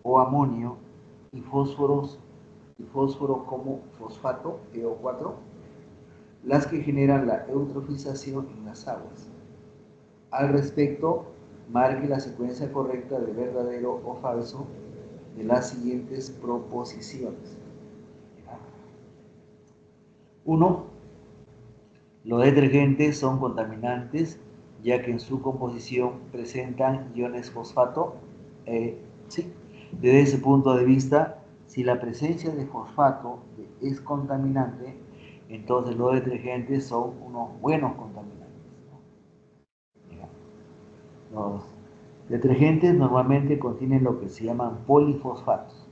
o amonio y fósforo como fosfato, EO4, las que generan la eutrofización en las aguas. Al respecto, marque la secuencia correcta de verdadero o falso de las siguientes proposiciones. 1. Los detergentes son contaminantes ya que en su composición presentan iones fosfato. Sí, desde ese punto de vista, si la presencia de fosfato es contaminante, entonces los detergentes son unos buenos contaminantes, ¿no? Los detergentes normalmente contienen lo que se llaman polifosfatos.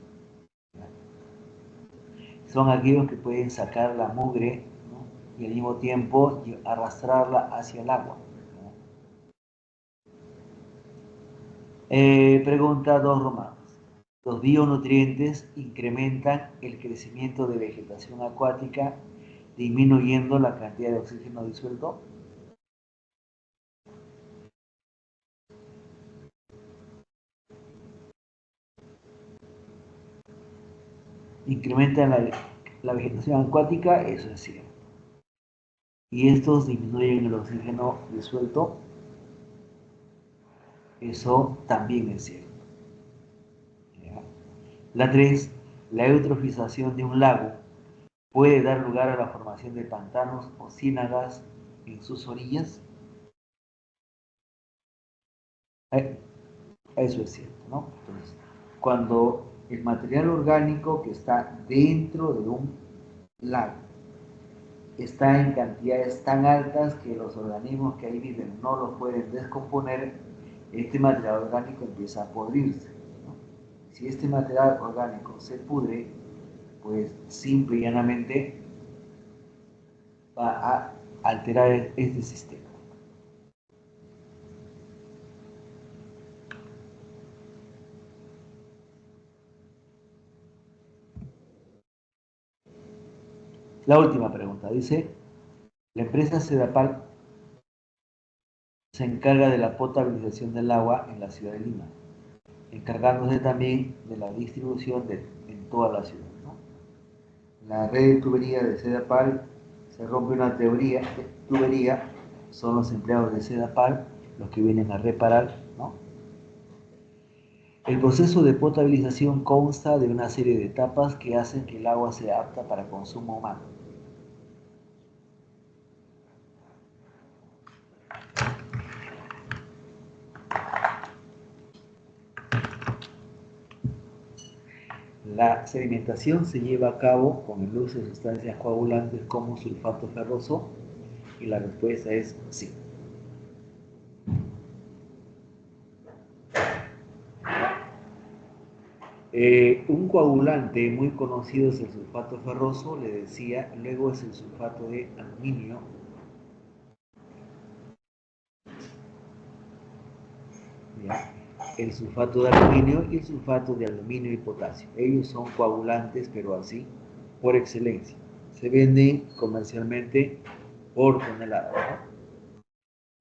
Son aquellos que pueden sacar la mugre, ¿no? Y al mismo tiempo arrastrarla hacia el agua. Pregunta 2 romanos. Los bionutrientes incrementan el crecimiento de vegetación acuática, disminuyendo la cantidad de oxígeno disuelto. Incrementan la vegetación acuática, eso es cierto. Y estos disminuyen el oxígeno disuelto, eso también es cierto. ¿Ya? La 3, la eutrofización de un lago puede dar lugar a la formación de pantanos o ciénagas en sus orillas. Eso es cierto, ¿no? Entonces, cuando el material orgánico que está dentro de un lago está en cantidades tan altas que los organismos que ahí viven no lo pueden descomponer, este material orgánico empieza a podrirse, ¿no? Si este material orgánico se pudre, pues simple y llanamente va a alterar este sistema. La última pregunta dice, la empresa Sedapal se encarga de la potabilización del agua en la ciudad de Lima, encargándose también de la distribución en toda la ciudad, ¿no? La red de tubería de Sedapal se rompe una tubería, son los empleados de Sedapal los que vienen a reparar, ¿no? El proceso de potabilización consta de una serie de etapas que hacen que el agua sea apta para consumo humano. La sedimentación se lleva a cabo con el uso de sustancias coagulantes como sulfato ferroso y la respuesta es sí. Un coagulante muy conocido es el sulfato ferroso, le decía, luego es el sulfato de aluminio. ¿Ya? El sulfato de aluminio y el sulfato de aluminio y potasio. Ellos son coagulantes, pero así, por excelencia. Se venden comercialmente por tonelada.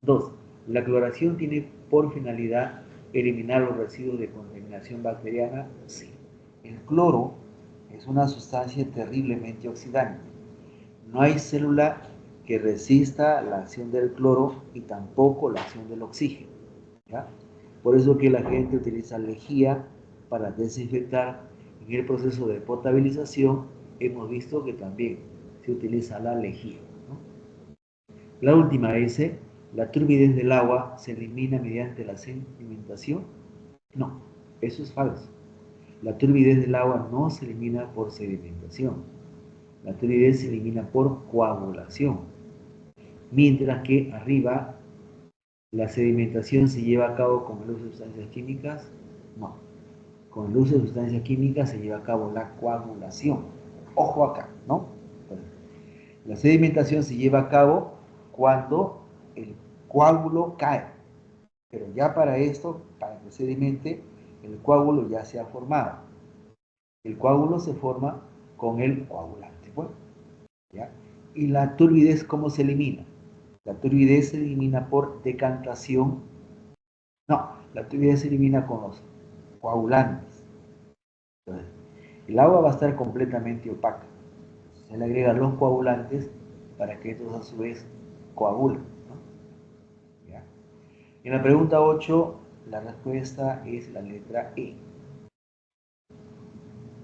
2. La cloración tiene por finalidad eliminar los residuos de contaminación bacteriana. Sí. El cloro es una sustancia terriblemente oxidante. No hay célula que resista la acción del cloro y tampoco la acción del oxígeno. ¿Ya? Por eso que la gente utiliza lejía para desinfectar. En el proceso de potabilización hemos visto que también se utiliza la lejía, ¿no? La última es, la turbidez del agua se elimina mediante la sedimentación. No, eso es falso. La turbidez del agua no se elimina por sedimentación. La turbidez se elimina por coagulación. Mientras que arriba la sedimentación se lleva a cabo con el uso de sustancias químicas. No, con el uso de sustancias químicas se lleva a cabo la coagulación. Ojo acá, ¿no? La sedimentación se lleva a cabo cuando el coágulo cae. Pero ya para esto, para que sedimente, el coágulo ya se ha formado. El coágulo se forma con el coagulante. Bueno, ¿ya? ¿Y la turbidez cómo se elimina? La turbidez se elimina por decantación. No, la turbidez se elimina con los coagulantes. Entonces, el agua va a estar completamente opaca. Se le agregan los coagulantes para que estos a su vez coagulen, ¿no? ¿Ya? En la pregunta 8, la respuesta es la letra E.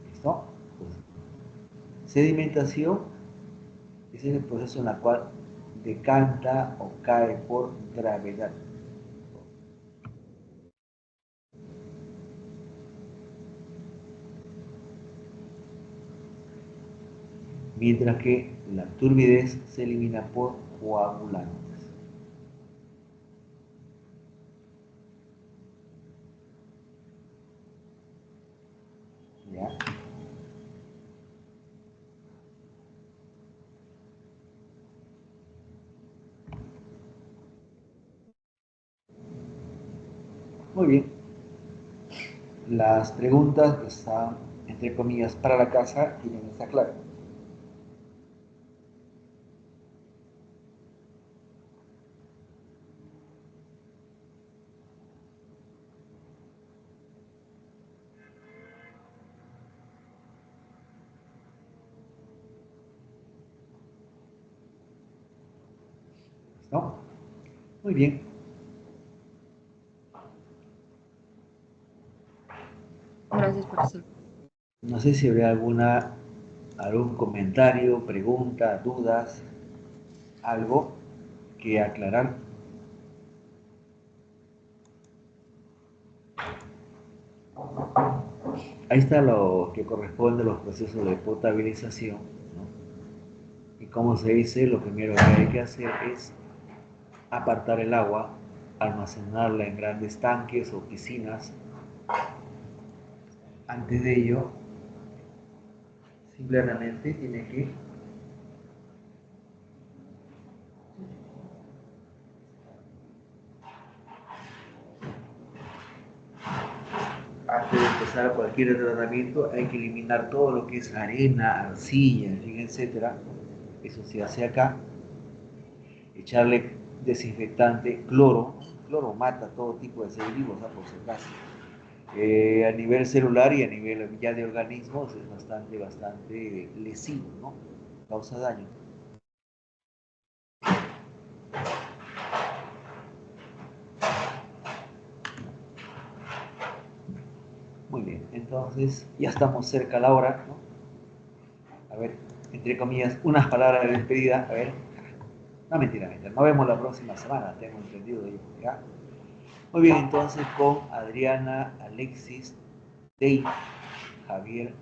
¿Listo? Pues, sedimentación es el proceso en el cual decanta o cae por gravedad. Mientras que la turbidez se elimina por coagulantes. ¿Ya? Muy bien. Las preguntas que están, entre comillas, para la casa tienen esta clave. ¿No? Muy bien. Gracias, profesor. No sé si habrá algún comentario, pregunta, dudas, algo que aclarar. Ahí está lo que corresponde a los procesos de potabilización, ¿no? Y como se dice, lo primero que hay que hacer es apartar el agua, almacenarla en grandes tanques o piscinas. Antes de ello, simplemente tiene que antes de empezar cualquier tratamiento hay que eliminar todo lo que es arena, arcilla, etcétera. Eso se hace acá. Echarle desinfectante, cloro. Cloro mata todo tipo de seres vivos, ¿no? Por si acaso. A nivel celular y a nivel ya de organismos es bastante lesivo, ¿no? Causa daño. Muy bien, entonces ya estamos cerca a la hora, ¿no? A ver, entre comillas, unas palabras de despedida. A ver, no, mentira. Nos vemos la próxima semana, tengo entendido yo, ¿ya? Muy bien, entonces con Adriana, Alexis, Dave, Javier,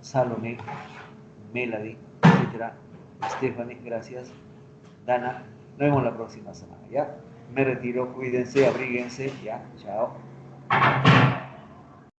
Salomé, Melody, etcétera. Stephanie, gracias. Dana, nos vemos la próxima semana, ¿ya? Me retiro, cuídense, abríguense, ya, chao.